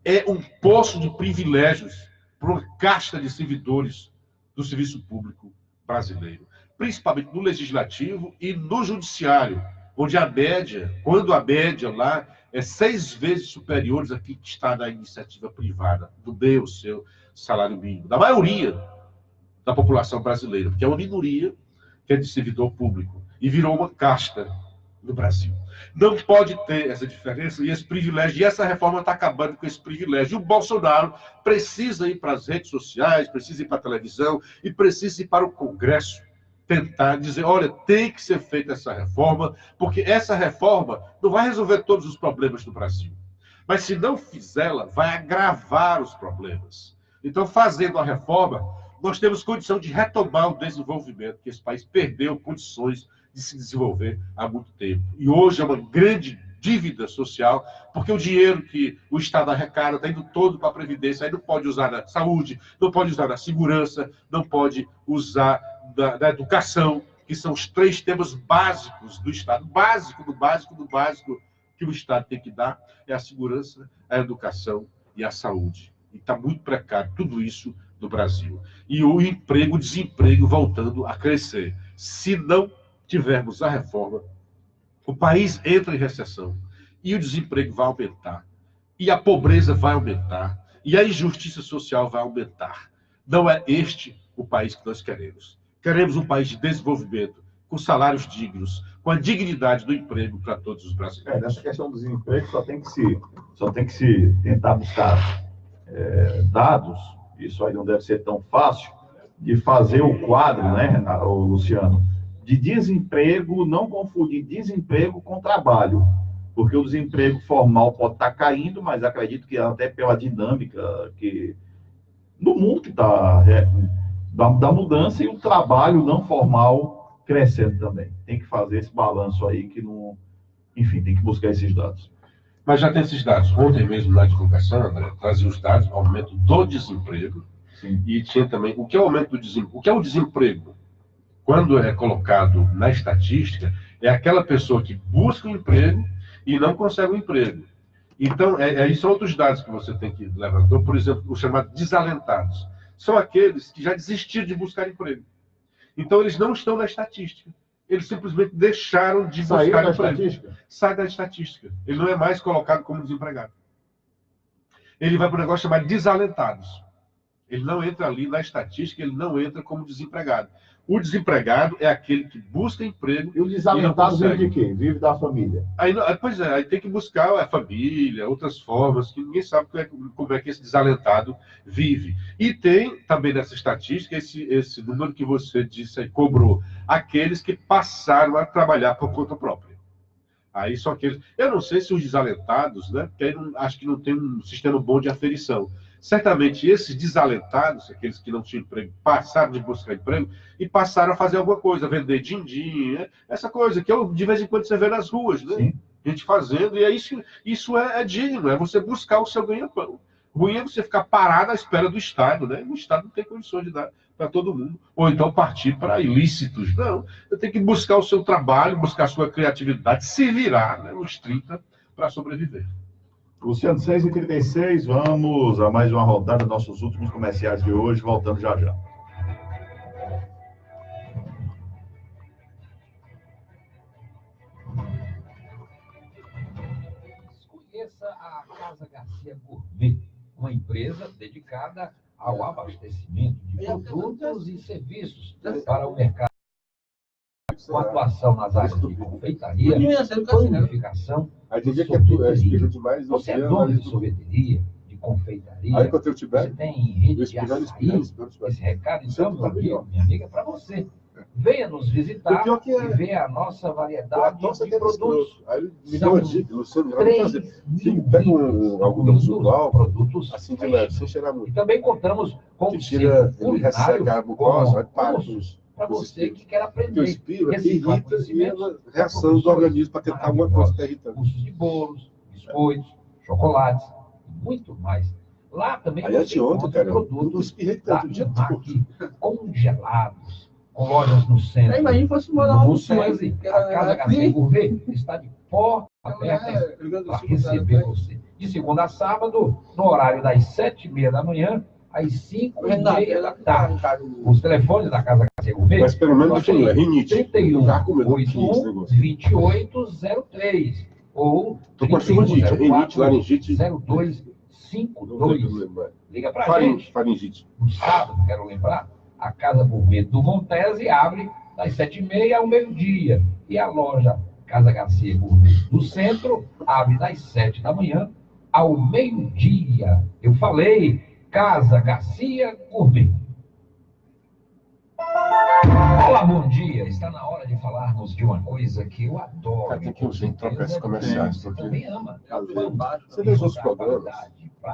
É um poço de privilégios para uma casta de servidores do serviço público brasileiro, principalmente no legislativo e no judiciário, onde a média, quando a média lá é 6 vezes superior a que está na iniciativa privada, do meu, seu salário mínimo, da maioria da população brasileira, porque é uma minoria que é de servidor público e virou uma casta no Brasil. Não pode ter essa diferença e esse privilégio, e essa reforma está acabando com esse privilégio. E o Bolsonaro precisa ir para as redes sociais, precisa ir para a televisão e precisa ir para o Congresso tentar dizer, olha, tem que ser feita essa reforma, porque essa reforma não vai resolver todos os problemas do Brasil. Mas se não fizê-la, vai agravar os problemas. Então, fazendo a reforma, nós temos condição de retomar o desenvolvimento, que esse país perdeu condições de se desenvolver há muito tempo. E hoje é uma grande dívida social, porque o dinheiro que o Estado arrecada está indo todo para a Previdência, aí não pode usar na saúde, não pode usar na segurança, não pode usar da educação, que são os 3 temas básicos do Estado. Básico que o Estado tem que dar é a segurança, a educação e a saúde. E está muito precário tudo isso no Brasil. E o emprego, o desemprego voltando a crescer. Se não tivermos a reforma, o país entra em recessão e o desemprego vai aumentar, e a pobreza vai aumentar, e a injustiça social vai aumentar. Não é este o país que nós queremos. Queremos um país de desenvolvimento, com salários dignos, com a dignidade do emprego para todos os brasileiros. Nessa questão do desemprego, só tem que se tentar buscar dados, isso aí não deve ser tão fácil, de fazer o quadro, né, Luciano, de desemprego, não confundir desemprego com trabalho, porque o desemprego formal pode estar caindo, mas acredito que até pela dinâmica que do mundo que está da mudança, e o trabalho não formal crescendo também. Tem que fazer esse balanço aí, que não, enfim, tem que buscar esses dados. Mas já tem esses dados. Ontem mesmo na divulgação, André, trazia os dados do aumento do desemprego. Sim. E tinha também o que é o aumento do desemprego. O que é o desemprego? Quando é colocado na estatística, é aquela pessoa que busca um emprego e não consegue um emprego. Então, aí são outros dados que você tem que levar. Então, por exemplo, os chamados desalentados. São aqueles que já desistiram de buscar emprego. Então, eles não estão na estatística. Eles simplesmente deixaram de buscar emprego. Estatística? Sai da estatística. Ele não é mais colocado como desempregado. Ele vai para um negócio chamado desalentados. Ele não entra ali na estatística, ele não entra como desempregado. O desempregado é aquele que busca emprego. E o desalentado vive de quê? Vive da família. Pois é, aí tem que buscar a família, outras formas, que ninguém sabe como é que esse desalentado vive. E tem também nessa estatística esse número que você disse aí, cobrou, aqueles que passaram a trabalhar por conta própria. Aí são aqueles. Eu não sei se os desalentados, né? Porque aí acho que não tem um sistema bom de aferição. Certamente esses desalentados, aqueles que não tinham emprego, passaram de buscar emprego e passaram a fazer alguma coisa, vender din-din, né? Essa coisa que de vez em quando você vê nas ruas, né? Sim. Gente fazendo, e é isso é digno, é você buscar o seu ganha-pão. Ruim é você ficar parado à espera do Estado, né? O Estado não tem condições de dar para todo mundo. Ou então partir para ilícitos. Não, você tem que buscar o seu trabalho, buscar a sua criatividade, se virar, né, nos 30 para sobreviver. Luciano, 6h36, vamos a mais uma rodada, nossos últimos comerciais de hoje, voltando já já. Conheça a Casa Garcia Gourmet, uma empresa dedicada ao abastecimento de produtos e serviços para o mercado, com atuação nas áreas de confeitaria, panificação, sorveteria. Você é dono de sorveteria, de confeitaria, você tem rede de açaí, esse recado, então, meu amigo, minha amiga, é para você. Venha nos visitar e ver a nossa variedade de produtos. Aí me deu uma dica, Luciano, pega um algodão visual, produtos assim de leve, sem cheirar muito. E também contamos com ele recebe a mucosa, para você que quer aprender. Porque o espírito irrita e a reação do organismo para tentar alguma coisa que está irritando. Cursos de bolos, biscoitos, chocolates, muito mais. Lá também Aí você anteontem, encontra cara, eu produtos espirrei da tanto o dia todo. IMAC congelados, com lojas no centro. Imagina fosse morar lá No no SESI, centro, a Casa Garcia Gourmet está de porta aberta para receber você. De segunda a sábado, no horário das 7h30 da manhã, às 5h30 da tarde. Os telefones da Casa Garcia Gourmet. Mas pelo menos aquilo é rinite. 31 Já comeu aqui esse 81 negócio. 2803 ou Tô com a rinite, laringite. 0252. Liga pra gente. Faringite. No sábado, quero lembrar, a Casa Gourmet do Montese abre das 7h30 ao meio-dia. E a loja Casa Garcia Gourmet do centro abre das 7 da manhã ao meio-dia. Eu falei, Casa Garcia Gourmet. Olá, bom dia. Está na hora de falarmos de uma coisa que eu adoro. Tem que urgente trocar esses comerciais. Você também ama. Você vê os outros programas?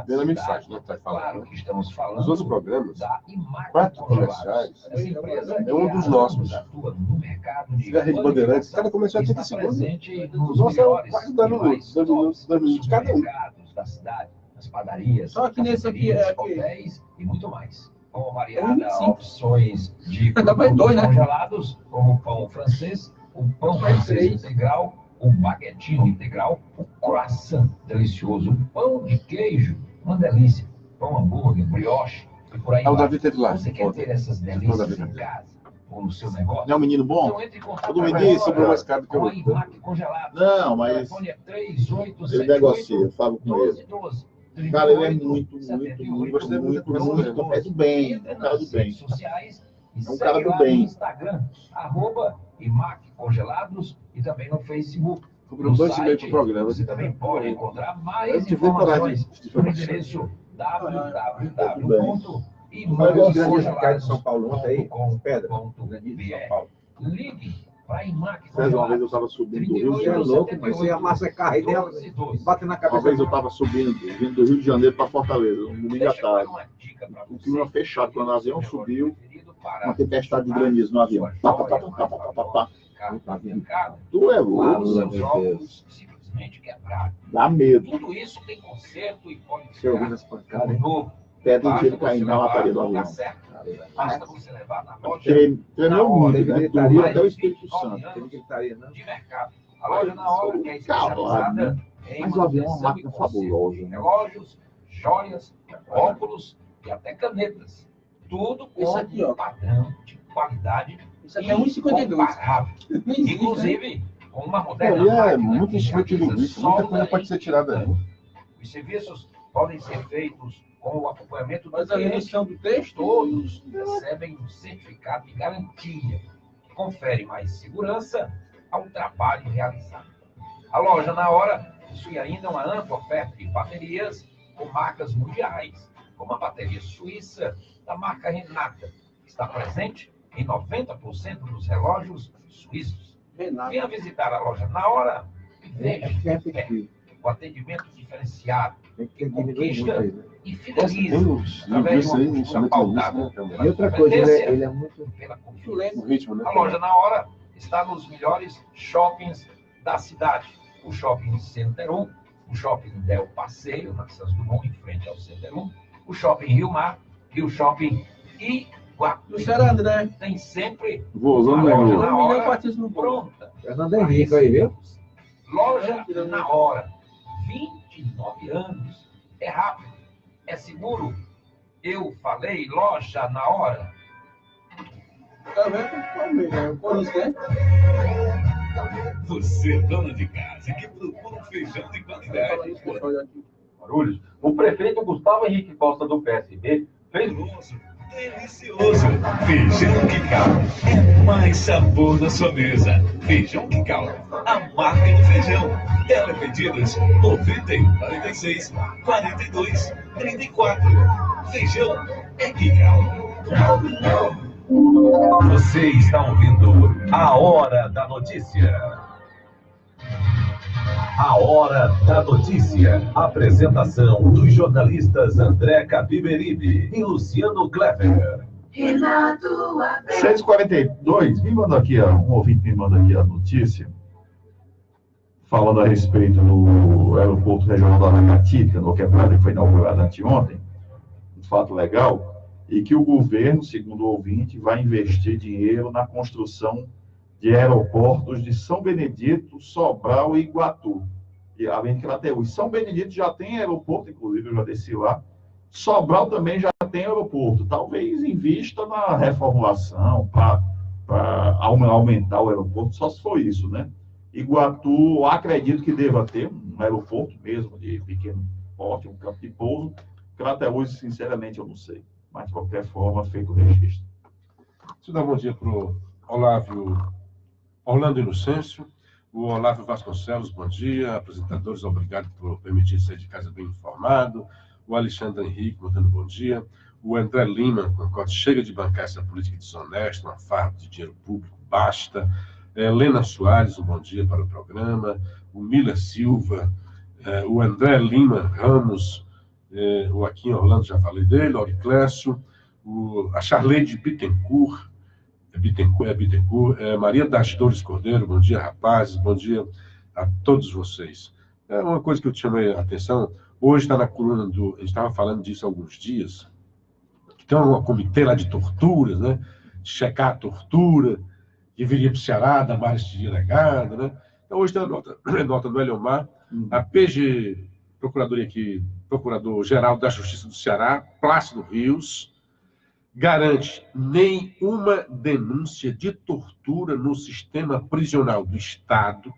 Vê na mensagem, não está falando. Claro que estamos falando Os outros programas, da IMAC 4 Congelados. comerciais, Essa empresa é um dos nossos. atua no mercado de Se tiver a Rede Bandeirantes, cada comercial é 30 está segundos. presente nos Nossa, melhores quase 2 minutos, 2 minutos, 2 minutos cada um. supermercados da cidade, nas padarias, Só que nesse aqui é aqui. hotéis e muito mais. Com uma É variada 25. opções de Dá mais produtos 2, né? congelados, como o pão francês, o pão francês integral, o baguetinho integral, o croissant delicioso, o pão de queijo, uma delícia, pão hambúrguer, brioche e por aí Ah, o vai. Davi teve lá. Você quer ter essas delícias em casa ou no seu negócio? Não é um menino bom? Então entre em contato Todo mundo agora disse, sobrou mais caro do que o com a outro. IMAC Congelados. Não, O mas telefone é 3878 ele negocia, eu falo com ele. 1212. Cara, ele é muito Gostei muito da conversa dele. é do bem, é um cara do bem. Sociais, e É um cara segue do lá bem. No Instagram, @IMAC Congelados e também no Facebook. Cobrou No 2,5 site, pro programa. Você também pode encontrar Eu mais tive coragem informações de no falar. endereço Mas grande Ricardo de São Paulo ontem aí, www.imacongelados.com.br. Pedra, grande de São Paulo. Ligue para a IMAC César, uma vez eu Congelados. estava subindo do Rio de Você é Janeiro. louco, mas você amassa carro aí dela, 1212. bate na Uma cabeça. vez eu estava subindo, vindo do Rio de Janeiro para Fortaleza, no domingo à Deixa eu dar tarde. uma dica para O você. clima fechado, quando o avião subiu, Para uma tempestade de granizo no avião. Pá, pá, pá, pá, pá, pá, pá. Tu é louco, Os jogos simplesmente quebraram. dá medo. Tudo isso tem conserto e pode Você ouvindo as pancadas, hein? novo. Pedra de gelo Basta caindo você na levar lataria do no lugar avião. certo. Basta você levar na loja Tremeu muito, né? Do Rio até o Espírito Santo. Tem gritaria, não? de mercado. A loja na hora que é especializada em Mas o avião é uma manutenção máquina e conserto fabulosa, de né? relógios, joias, óculos e até canetas. Tudo com Isso aqui, ó. um padrão de qualidade Isso aqui é 1,52. incomparável. Não existe, né? Inclusive, com uma Pô, moderna e é máquina muito que enchimento de realiza linguiça, muita solda coisa pode ser e tirada aí. Os serviços podem ser feitos com o acompanhamento do Mas a cliente. redução do texto, Todos recebem um certificado de garantia que confere mais segurança ao trabalho realizado. A loja na hora possui ainda uma ampla oferta de baterias com marcas mundiais, como a bateria suíça da marca Renata, que está presente em 90% dos relógios suíços. Renato. Venha visitar a loja na hora e veja É de perto efetivo. o atendimento diferenciado Tem que diminuir muito aí, né? e Nossa, fideliza tem uns através de linguiça uma aí, postura enchimento de pautada linguiça, né? E outra coisa, ele é muito... pela confiança. O ritmo, né? A loja na hora está nos melhores shoppings da cidade. O Shopping Center 1, o Shopping Del Passeio, na Santos Dumont, em frente ao Center 1, o Shopping Rio Mar e o Shopping Iguatemi. Luciano André. Tem sempre Vou uma usando loja o na Milhão hora Patrício no bolo. pronta. Fernando Henrique aí, viu? Loja na hora. 29 anos. É rápido. É seguro. Eu falei loja na hora. Tá vendo? O Corinthians, né? Você, dona de casa, que procura um feijão de qualidade. Barulhos. O prefeito Gustavo Henrique Costa do PSB fez Saboroso, delicioso. Feijão Quicau é mais sabor na sua mesa. Feijão Quicau, a marca do feijão. Telepedidos 91 46 42 34. Feijão é Quicau. Você está ouvindo A Hora da Notícia. A Hora da Notícia. Apresentação dos jornalistas André Capiberibe e Luciano Kleber. 6h42, me manda aqui, um ouvinte me manda aqui a notícia, falando a respeito do aeroporto regional da Aracati, que foi inaugurado anteontem, um fato legal, e que o governo, segundo o ouvinte, vai investir dinheiro na construção de aeroportos de São Benedito, Sobral e Iguatu. E além de Crateús. São Benedito já tem aeroporto, inclusive eu já desci lá. Sobral também já tem aeroporto. Talvez invista na reformulação para aumentar o aeroporto, só se for isso, né? Iguatu, acredito que deva ter um aeroporto mesmo de pequeno porte, um campo de pouso. Crateús, sinceramente, eu não sei. Mas, de qualquer forma, feito o registro. Deixa eu dar um bom dia para o Orlando Inocêncio, o Olávio Vasconcelos, bom dia. Apresentadores, obrigado por permitir sair de casa bem informado. O Alexandre Henrique, mandando bom dia. O André Lima, concordo, chega de bancar essa política desonesta, uma farda de dinheiro público, basta. Helena Soares, um bom dia para o programa. O Miller Silva, o André Lima Ramos, o Aquim Orlando, já falei dele, o Auriclécio, a Charleide Bittencourt, Maria das Dores Cordeiro, bom dia, rapazes, bom dia a todos vocês. Uma coisa que eu te chamei a atenção, hoje está na coluna a gente estava falando disso há alguns dias, que tem um comitê lá de torturas, né? De checar a tortura, que viria para o Ceará, da mais de delegada, né? Então, hoje tem a nota do Eliomar, a PG, Procurador-Geral da Justiça do Ceará, Plácido Rios, garante nenhuma denúncia de tortura no sistema prisional do Estado,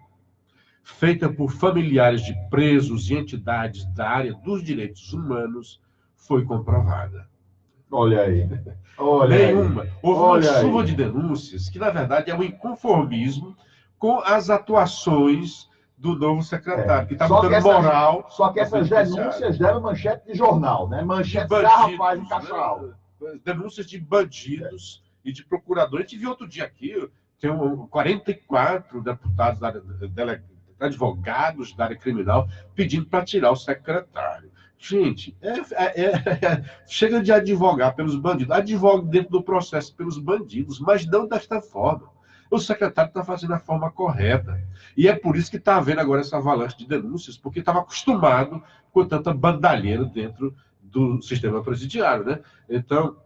feita por familiares de presos e entidades da área dos direitos humanos, foi comprovada. Olha aí. Nenhuma. Houve uma chuva de denúncias que, na verdade, é um inconformismo com as atuações do novo secretário, que está botando moral. Só que essas denúncias deram manchete de jornal, né? Manchete da rapaz de Cachau. Denúncias de bandidos e de procuradores. A gente viu outro dia aqui, tem 44 deputados, advogados da área criminal, pedindo para tirar o secretário. Gente, chega de advogar pelos bandidos. Advogue dentro do processo pelos bandidos, mas não desta forma. O secretário está fazendo a forma correta. E é por isso que está havendo agora essa avalanche de denúncias, porque estava acostumado com tanta bandalheira dentro do sistema presidiário, né? Então,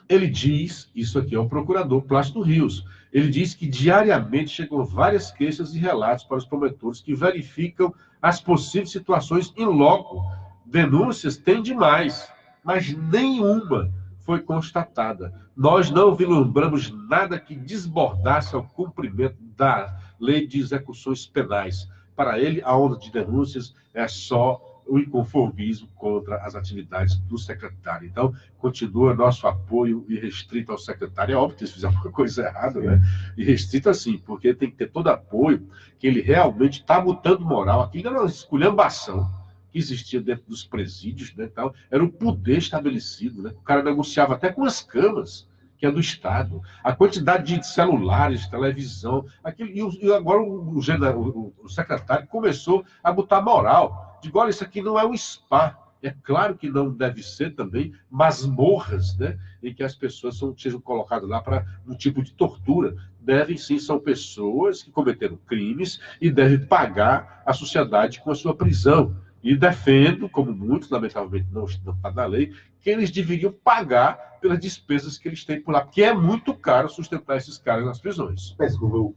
ele diz, isso aqui é o procurador Plácido Rios, ele diz que diariamente chegam várias queixas e relatos para os promotores que verificam as possíveis situações in loco. Denúncias tem demais, mas nenhuma foi constatada. Nós não vislumbramos nada que desbordasse ao cumprimento da lei de execuções penais. Para ele, a onda de denúncias é só o inconformismo contra as atividades do secretário. Então, continua nosso apoio irrestrito ao secretário. É óbvio que se fizer alguma coisa errada, né? Irrestrito assim, porque tem que ter todo apoio, que ele realmente está botando moral. Aquilo era uma esculhambação que existia dentro dos presídios, né, tal. Era um poder estabelecido, né? O cara negociava até com as camas, que é do Estado. A quantidade de celulares, televisão, aquilo, e agora o secretário começou a botar moral. Digo, olha, isso aqui não é um spa. É claro que não deve ser também masmorras, né, em que as pessoas sejam colocadas lá para um tipo de tortura. Devem sim, são pessoas que cometeram crimes e devem pagar a sociedade com a sua prisão. E defendo, como muitos, lamentavelmente, não está na lei, que eles deveriam pagar pelas despesas que eles têm por lá, porque é muito caro sustentar esses caras nas prisões.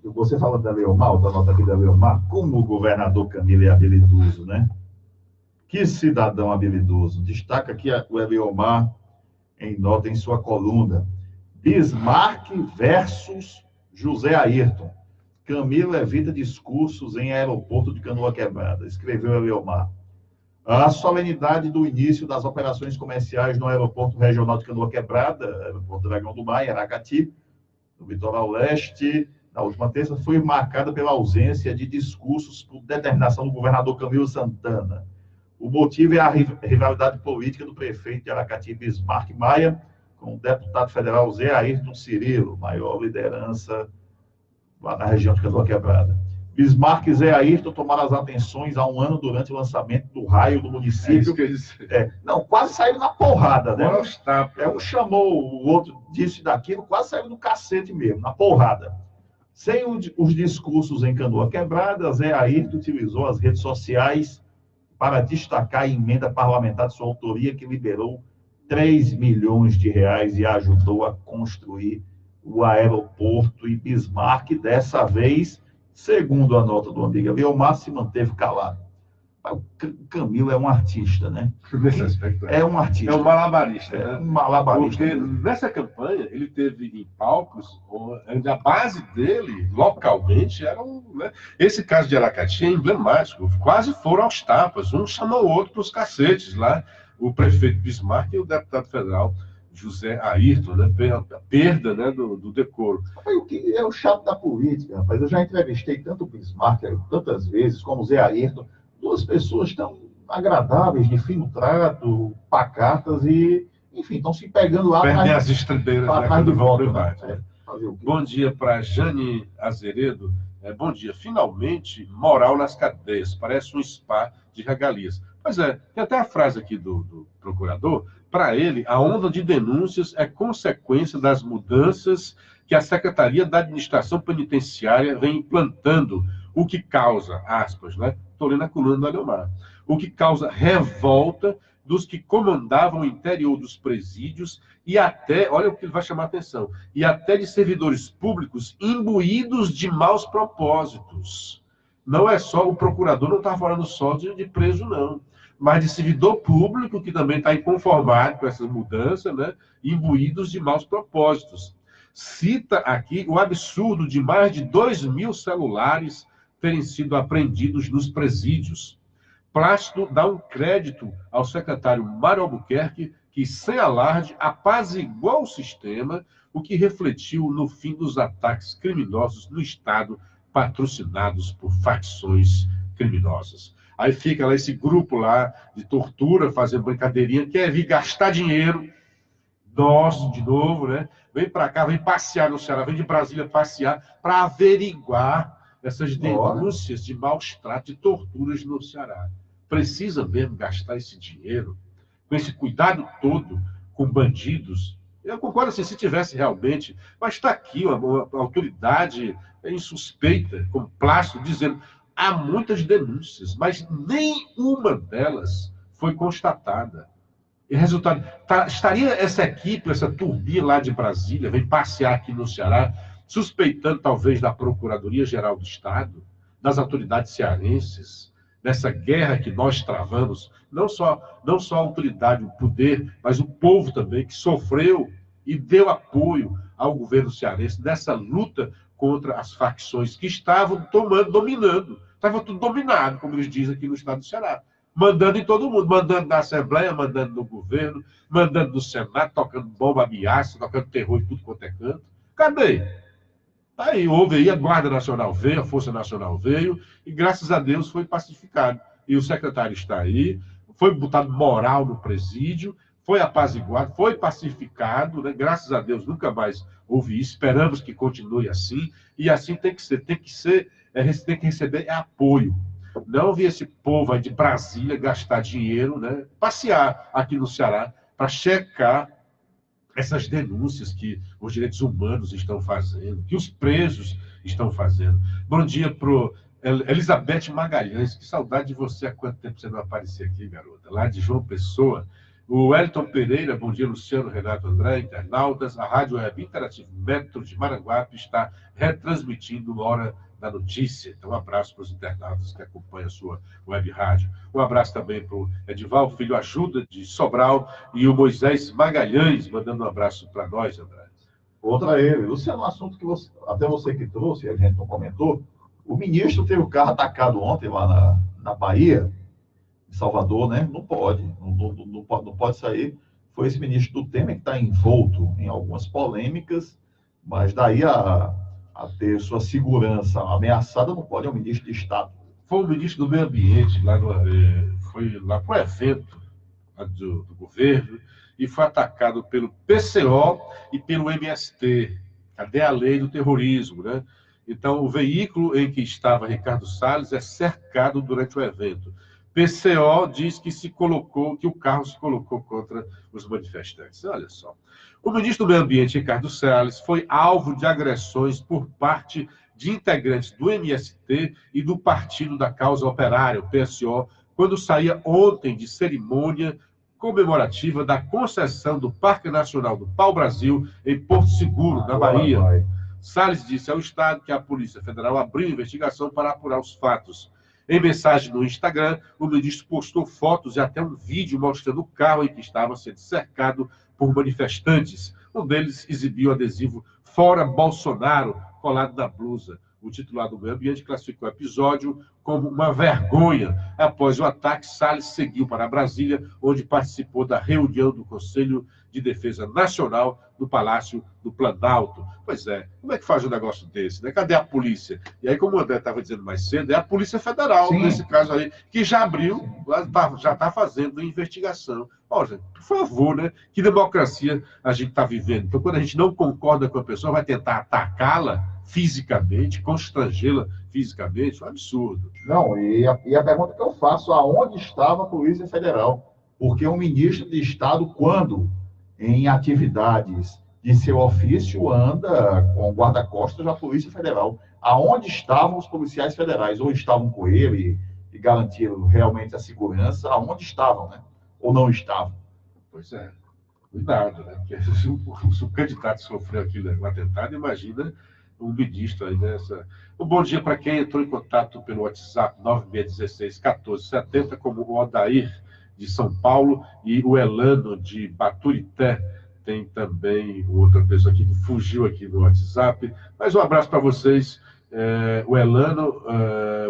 Você falando da Leomar, da nota aqui da Leomar, como o governador Camilo é habilidoso, né? Que cidadão habilidoso. Destaca aqui o Leomar em nota em sua coluna. Bismarck versus José Ayrton. Camilo evita discursos em aeroporto de Canoa Quebrada. Escreveu Leomar. A solenidade do início das operações comerciais no aeroporto regional de Canoa Quebrada, aeroporto Dragão do Mar, em Aracati, no litoral leste, na última terça, foi marcada pela ausência de discursos por determinação do governador Camilo Santana. O motivo é a rivalidade política do prefeito de Aracati, Bismarck Maia, com o deputado federal Zé Ayrton Cirilo, maior liderança lá na região de Canoa Quebrada. Bismarck e Zé Ayrton tomaram as atenções há um ano durante o lançamento do raio do município. Não, quase saíram na porrada, né? Um chamou, o outro disse daquilo, quase saiu no cacete mesmo, na porrada. Sem os discursos em canoa quebrada, Zé Ayrton utilizou as redes sociais para destacar a emenda parlamentar de sua autoria, que liberou 3 milhões de reais e ajudou a construir o aeroporto. E Bismarck, dessa vez, segundo a nota do amigo Leomar, se manteve calado. O Camilo é um artista, né? Nesse aspecto. É um artista. É um malabarista. É um malabarista. Porque nessa campanha, ele teve em palcos, onde a base dele, localmente, era né? Esse caso de Aracati é emblemático. Quase foram aos tapas. Um chamou o outro para os cacetes lá. O prefeito Bismarck e o deputado federal José Ayrton, né? A perda, né, do decoro. O que é o chato da política, rapaz? Eu já entrevistei tanto o Bismarck tantas vezes, como o Zé Ayrton, duas pessoas tão agradáveis, de fino trato, pacatas e, enfim, estão se pegando lá perdem as estribeiras atrás do voto. Né? Bom dia para Jane Azeredo. Bom dia. Finalmente, moral nas cadeias. Parece um spa de regalias. Pois é, tem até a frase aqui do procurador. Para ele, a onda de denúncias é consequência das mudanças que a Secretaria da Administração Penitenciária vem implantando, o que causa, aspas, né? Estou lendo a coluna do Leomar, o que causa revolta dos que comandavam o interior dos presídios e até, olha o que ele vai chamar a atenção, e até de servidores públicos imbuídos de maus propósitos. Não é só, o procurador não está falando só de preso, não, mas de servidor público que também está inconformado com essa mudança, né? Imbuídos de maus propósitos. Cita aqui o absurdo de mais de 2.000 celulares terem sido apreendidos nos presídios. Plácido dá um crédito ao secretário Mário Albuquerque, que, sem alarde, apaziguou o sistema, o que refletiu no fim dos ataques criminosos no Estado, patrocinados por facções criminosas. Aí fica lá esse grupo lá de tortura, fazendo brincadeirinha, quer vir gastar dinheiro, nosso, de novo, né? Vem para cá, vem passear no Ceará, vem de Brasília passear, para averiguar essas denúncias de maus tratos e torturas no Ceará. Precisa mesmo gastar esse dinheiro, com esse cuidado todo, com bandidos? Eu concordo assim, se tivesse realmente, mas está aqui uma autoridade insuspeita, como Plácido, dizendo há muitas denúncias, mas nenhuma delas foi constatada. E resultado, estaria essa equipe, essa turbina lá de Brasília, vem passear aqui no Ceará, suspeitando talvez da Procuradoria-Geral do Estado, das autoridades cearenses, dessa guerra que nós travamos, não só a autoridade, o poder, mas o povo também, que sofreu e deu apoio ao governo cearense nessa luta contra as facções que estavam dominando. Estava tudo dominado, como eles dizem aqui no estado do Ceará. Mandando em todo mundo, mandando na Assembleia, mandando no governo, mandando no Senado, tocando bomba, ameaça, tocando terror em tudo quanto é canto. Cadê? Aí houve aí, a Guarda Nacional veio, a Força Nacional veio, e graças a Deus foi pacificado. E o secretário está aí, foi botado moral no presídio, foi apaziguado, foi pacificado, né? Graças a Deus nunca mais houve isso, esperamos que continue assim, e assim tem que ser, tem que receber apoio. Não vi esse povo aí de Brasília gastar dinheiro, né? Passear aqui no Ceará para checar essas denúncias que os direitos humanos estão fazendo, que os presos estão fazendo. Bom dia para Elizabeth Magalhães. Que saudade de você. Há quanto tempo você não apareceu aqui, garota? Lá de João Pessoa. O Wellington Pereira, bom dia, Luciano, Renato, André, internautas. A Rádio Web Interativo Metro de Maranguape está retransmitindo Hora da Notícia. Então, um abraço para os internautas que acompanham a sua web rádio. Um abraço também para o Edival Filho Ajuda, de Sobral, e o Moisés Magalhães, mandando um abraço para nós, André. Outra ele. Luciano, um assunto que até você que trouxe, a gente não comentou, o ministro teve o carro atacado ontem lá na Bahia, em Salvador, né? Não pode, não pode sair. Foi esse ministro do Temer que está envolto em algumas polêmicas, mas daí a ter sua segurança ameaçada não pode, é o ministro de Estado. Foi o ministro do Meio Ambiente, foi lá para o evento do governo, e foi atacado pelo PCO e pelo MST. Cadê a lei do terrorismo, né? Então, o veículo em que estava Ricardo Salles é cercado durante o evento. PCO diz que que o carro se colocou contra os manifestantes. Olha só. O ministro do Meio Ambiente, Ricardo Salles, foi alvo de agressões por parte de integrantes do MST e do Partido da Causa Operária, o PSO, quando saía ontem de cerimônia comemorativa da concessão do Parque Nacional do Pau-Brasil em Porto Seguro, na Bahia. Salles disse ao Estado que a Polícia Federal abriu investigação para apurar os fatos. Em mensagem no Instagram, o ministro postou fotos e até um vídeo mostrando o carro em que estava sendo cercado por manifestantes. Um deles exibiu o adesivo Fora Bolsonaro, colado na blusa. O titular do Meio Ambiente classificou o episódio como uma vergonha. Após o ataque, Salles seguiu para Brasília, onde participou da reunião do Conselho de Defesa Nacional no Palácio do Planalto. Pois é, como é que faz um negócio desse, né? Cadê a polícia? E aí, como o André estava dizendo mais cedo, é a Polícia Federal, sim, nesse caso aí, que já abriu, já está fazendo investigação. Olha, por favor, né? Que democracia a gente está vivendo? Então, quando a gente não concorda com a pessoa, vai tentar atacá-la fisicamente, constrangê-la fisicamente, é um absurdo. Não, e a pergunta que eu faço, aonde estava a Polícia Federal? Porque um ministro de Estado, quando em atividades de seu ofício, anda com guarda-costas da Polícia Federal. Aonde estavam os policiais federais? Ou estavam com ele e garantiram realmente a segurança? Aonde estavam, né? Ou não estavam? Pois é. Cuidado, né? Porque se o candidato sofreu aquilo no atentado, imagina um ministro aí nessa. Um bom dia para quem entrou em contato pelo WhatsApp 9616-1470, como o Odair de São Paulo e o Elano de Baturité. Tem também outra pessoa aqui que fugiu aqui no WhatsApp. Mas um abraço para vocês, o Elano,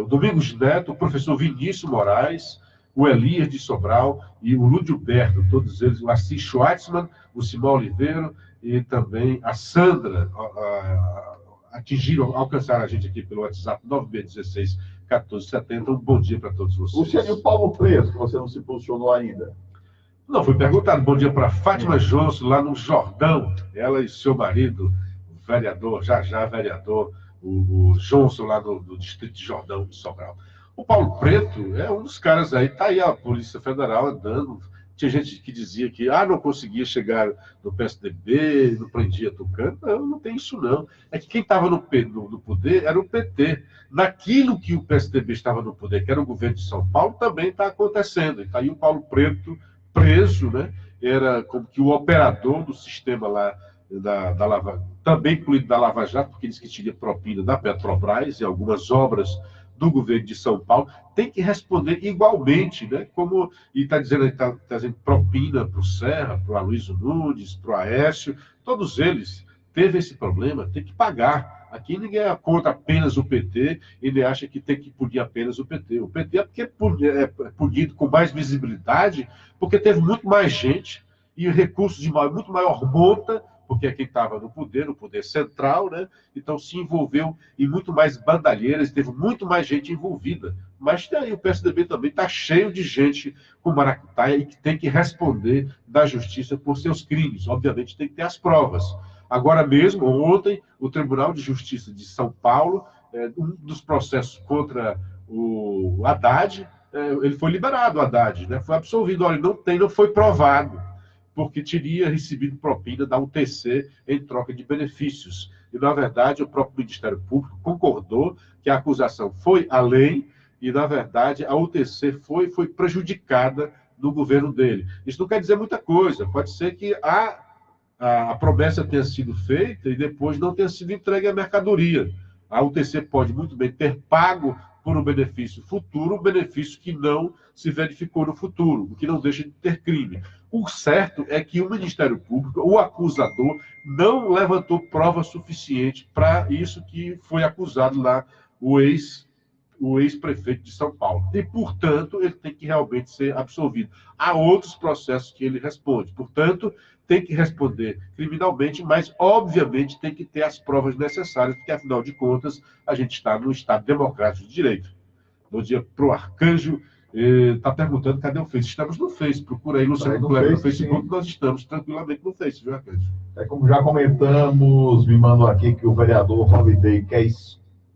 o Domingos Neto, o professor Vinícius Moraes, o Elias de Sobral e o Ludilberto, todos eles, o Assis Schwartzman, o Simão Oliveira e também a Sandra, alcançaram a gente aqui pelo WhatsApp 9616-1470. Um bom dia para todos vocês. Luciano, e o Paulo Preto, que você não se posicionou ainda? Não, foi perguntado. Bom dia para Fátima Johnson, lá no Jordão. Ela e seu marido, o vereador, já vereador, o Johnson, lá do Distrito de Jordão, de Sobral. O Paulo Preto é um dos caras aí, tá aí a Polícia Federal andando. Tinha gente que dizia que não conseguia chegar no PSDB, não prendia Tucano. Não tem isso não. É que quem estava no poder era o PT. Naquilo que o PSDB estava no poder, que era o governo de São Paulo, também está acontecendo. Está aí o Paulo Preto preso, né? Era como que o operador do sistema lá da Lava, também incluído da Lava Jato, porque disse que tinha propina da Petrobras e algumas obras do governo de São Paulo, tem que responder igualmente, né? Como e está dizendo, está trazendo propina para o Serra, para o Aloysio Nunes, para o Aécio, todos eles teve esse problema, tem que pagar. Aqui ninguém é contra apenas o PT e nem acha que tem que punir apenas o PT. O PT é porque é punido com mais visibilidade, porque teve muito mais gente e recursos de muito maior monta, porque é quem estava no poder central, né? Então se envolveu em muito mais bandalheiras, teve muito mais gente envolvida. Mas daí o PSDB também está cheio de gente com maracutaia e que tem que responder da justiça por seus crimes. Obviamente tem que ter as provas. Agora mesmo, ontem, o Tribunal de Justiça de São Paulo, um dos processos contra o Haddad, ele foi liberado, o Haddad, né? Foi absolvido. Olha, não foi provado, porque teria recebido propina da UTC em troca de benefícios. E, na verdade, o próprio Ministério Público concordou que a acusação foi além e, na verdade, a UTC foi prejudicada no governo dele. Isso não quer dizer muita coisa. Pode ser que a promessa tenha sido feita e depois não tenha sido entregue a mercadoria. A UTC pode muito bem ter pago por um benefício futuro, um benefício que não se verificou no futuro, o que não deixa de ter crime. O certo é que o Ministério Público, o acusador, não levantou prova suficiente para isso que foi acusado lá o ex-prefeito de São Paulo. E, portanto, ele tem que realmente ser absolvido. Há outros processos que ele responde. Portanto, tem que responder criminalmente, mas, obviamente, tem que ter as provas necessárias, porque, afinal de contas, a gente está no Estado Democrático de Direito. Bom dia para o Arcanjo. Está perguntando cadê o Face. Estamos no Face. Procura aí Luciano Kleber no Facebook. Sim. Nós estamos tranquilamente no Face, viu, Arcanjo? Como já comentamos, me mandam aqui que o vereador Holiday quer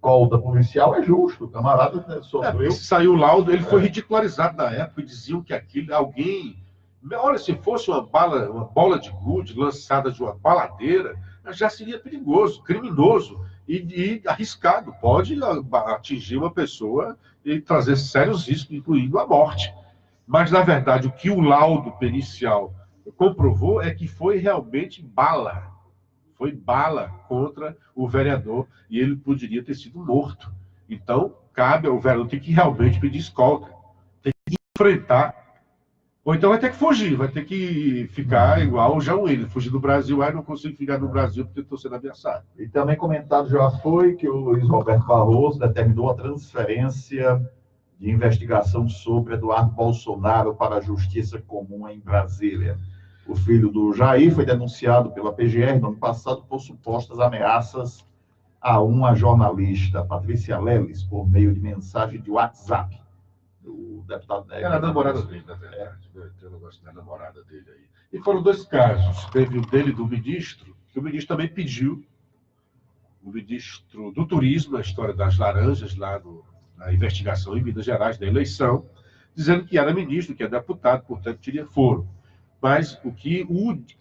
escolta policial é justo. O camarada, né, sofreu. Saiu o laudo, ele foi ridicularizado na época e diziam que aquilo, alguém... Olha, se fosse uma bola de gude lançada de uma baladeira, já seria perigoso, criminoso e arriscado. Pode atingir uma pessoa e trazer sérios riscos, incluindo a morte. Mas, na verdade, o que o laudo pericial comprovou é que foi realmente bala. Foi bala contra o vereador e ele poderia ter sido morto. Então, cabe ao vereador ter que realmente pedir escolta, tem que enfrentar. Ou então vai ter que fugir, vai ter que ficar igual o João Willis, fugir do Brasil, não consigo ficar no Brasil porque estou sendo ameaçado. E também comentado já foi que o Luiz Roberto Barroso determinou a transferência de investigação sobre Eduardo Bolsonaro para a Justiça Comum em Brasília. O filho do Jair foi denunciado pela PGR no ano passado por supostas ameaças a uma jornalista, Patrícia Leles, por meio de mensagem de WhatsApp. O deputado Era a namorada dele, na verdade. Tem um negócio da namorada dele aí. E foram dois casos. Teve o dele do ministro, que o ministro também pediu, o ministro do Turismo, a história das laranjas, lá na investigação em Minas Gerais, da eleição, dizendo que era ministro, que é deputado, portanto, teria foro. Mas o que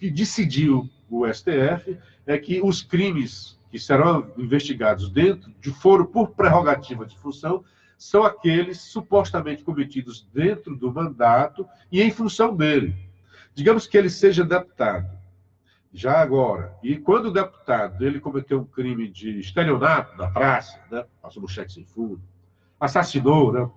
decidiu o STF é que os crimes que serão investigados dentro de foro por prerrogativa de função são aqueles supostamente cometidos dentro do mandato e em função dele. Digamos que ele seja deputado, já agora, e quando o deputado ele cometeu um crime de estelionato na praça, né, passou no cheque sem fundo, assassinou, né,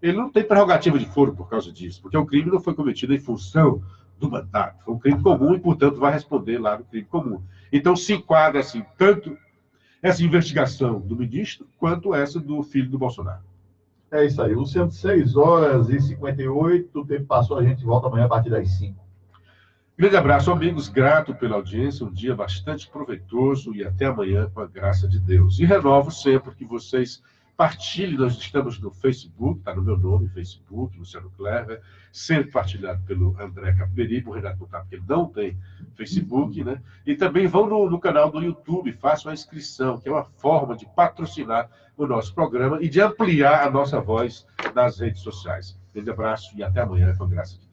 ele não tem prerrogativa de foro por causa disso, porque o crime não foi cometido em função do mandato. Foi um crime comum e, portanto, vai responder lá no crime comum. Então, se enquadra, assim, tanto essa investigação do ministro, quanto essa do filho do Bolsonaro. É isso aí. Luciano, 6h58, o tempo passou, a gente volta amanhã a partir das 5. Grande abraço, amigos, grato pela audiência, um dia bastante proveitoso e até amanhã, com a graça de Deus. E renovo sempre que vocês partilhem, nós estamos no Facebook, está no meu nome, Facebook, Luciano Clever, sempre partilhado pelo André Capiberibe, o Renato Contato, porque ele não tem Facebook, né? E também vão no canal do YouTube, façam a inscrição, que é uma forma de patrocinar o nosso programa e de ampliar a nossa voz nas redes sociais. Grande abraço e até amanhã, com a graça de Deus.